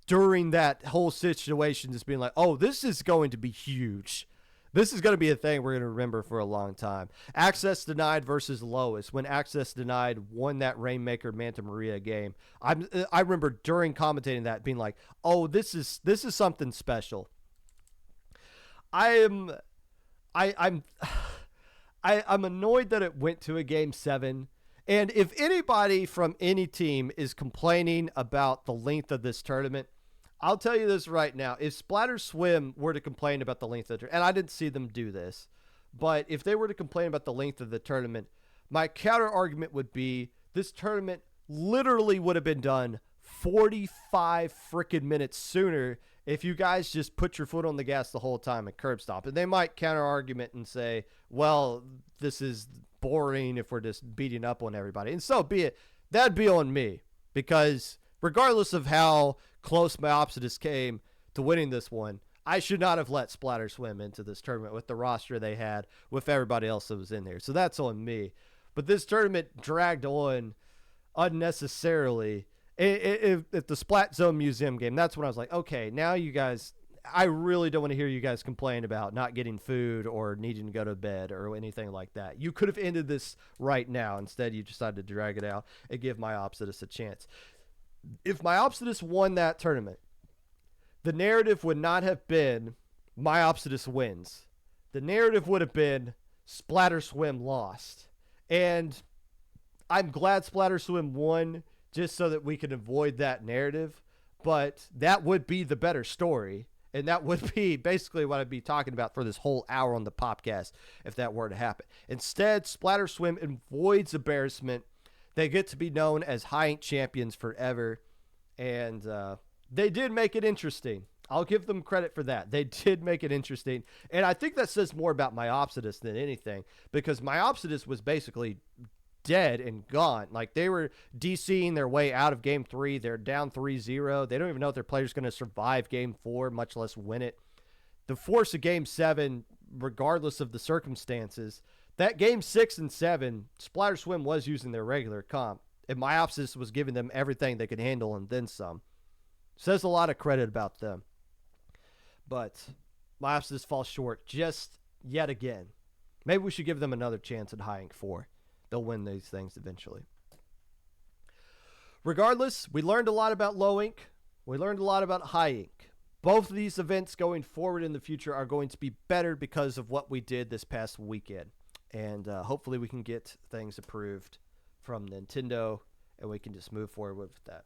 during that whole situation just being like, oh, this is going to be huge. This is going to be a thing we're going to remember for a long time. Access Denied versus Lois. When Access Denied won that Rainmaker Manta Maria game, I remember during commentating that being like, oh, this is something special. I'm annoyed that it went to a game 7. And if anybody from any team is complaining about the length of this tournament, I'll tell you this right now. If Splatter Swim were to complain about the length of the tournament, and I didn't see them do this, but if they were to complain about the length of the tournament, my counter argument would be this tournament literally would have been done 45 freaking minutes sooner if you guys just put your foot on the gas the whole time and curb stop. And they might counter argument and say, well, this is boring if we're just beating up on everybody. And so be it. That'd be on me, because regardless of how close Myopsidus came to winning this one, I should not have let Splatter Swim into this tournament with the roster they had with everybody else that was in there. So that's on me. But this tournament dragged on unnecessarily. If the Splat Zone Museum game, that's when I was like, okay, now you guys, I really don't want to hear you guys complain about not getting food or needing to go to bed or anything like that. You could have ended this right now. Instead, you decided to drag it out and give Myopsidus a chance. If Myopsidus won that tournament, the narrative would not have been Myopsidus wins. The narrative would have been Splatter Swim lost. And I'm glad Splatter Swim won, just so that we can avoid that narrative. But that would be the better story. And that would be basically what I'd be talking about for this whole hour on the Popcast if that were to happen. Instead, Splatter Swim avoids embarrassment. They get to be known as High Ink champions forever. And they did make it interesting. I'll give them credit for that. They did make it interesting. And I think that says more about Myopsidus than anything, because Myopsidus was basically dead and gone. Like, they were DCing their way out of game 3. They're down 3-0. They don't even know if their player's going to survive game 4, much less win it. The force of game 7, regardless of the circumstances, that game 6 and 7, Splatter Swim was using their regular comp, and Myopsis was giving them everything they could handle and then some. Says a lot of credit about them. But Myopsis falls short just yet again. Maybe we should give them another chance at High Ink 4. They'll win these things eventually. Regardless, we learned a lot about Low Ink. We learned a lot about High Ink. Both of these events going forward in the future are going to be better because of what we did this past weekend. And hopefully we can get things approved from Nintendo and we can just move forward with that.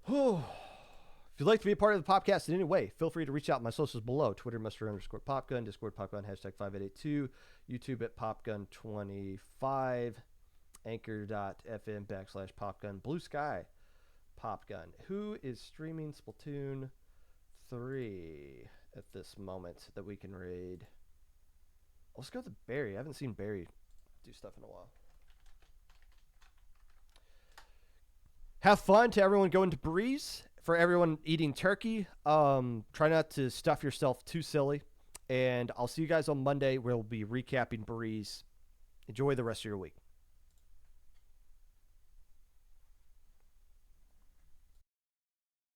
Whew. If you'd like to be a part of the podcast in any way, feel free to reach out. My socials below. Twitter, Mr_Popgun. Discord, Popgun, #5882. YouTube at Popgun25. Anchor.fm/Popgun. Blue Sky Popgun. Who is streaming Splatoon 3 at this moment that we can raid? Let's go with Barry. I haven't seen Barry do stuff in a while. Have fun to everyone going to Breeze. For everyone eating turkey, try not to stuff yourself too silly. And I'll see you guys on Monday where we'll be recapping Breeze. Enjoy the rest of your week.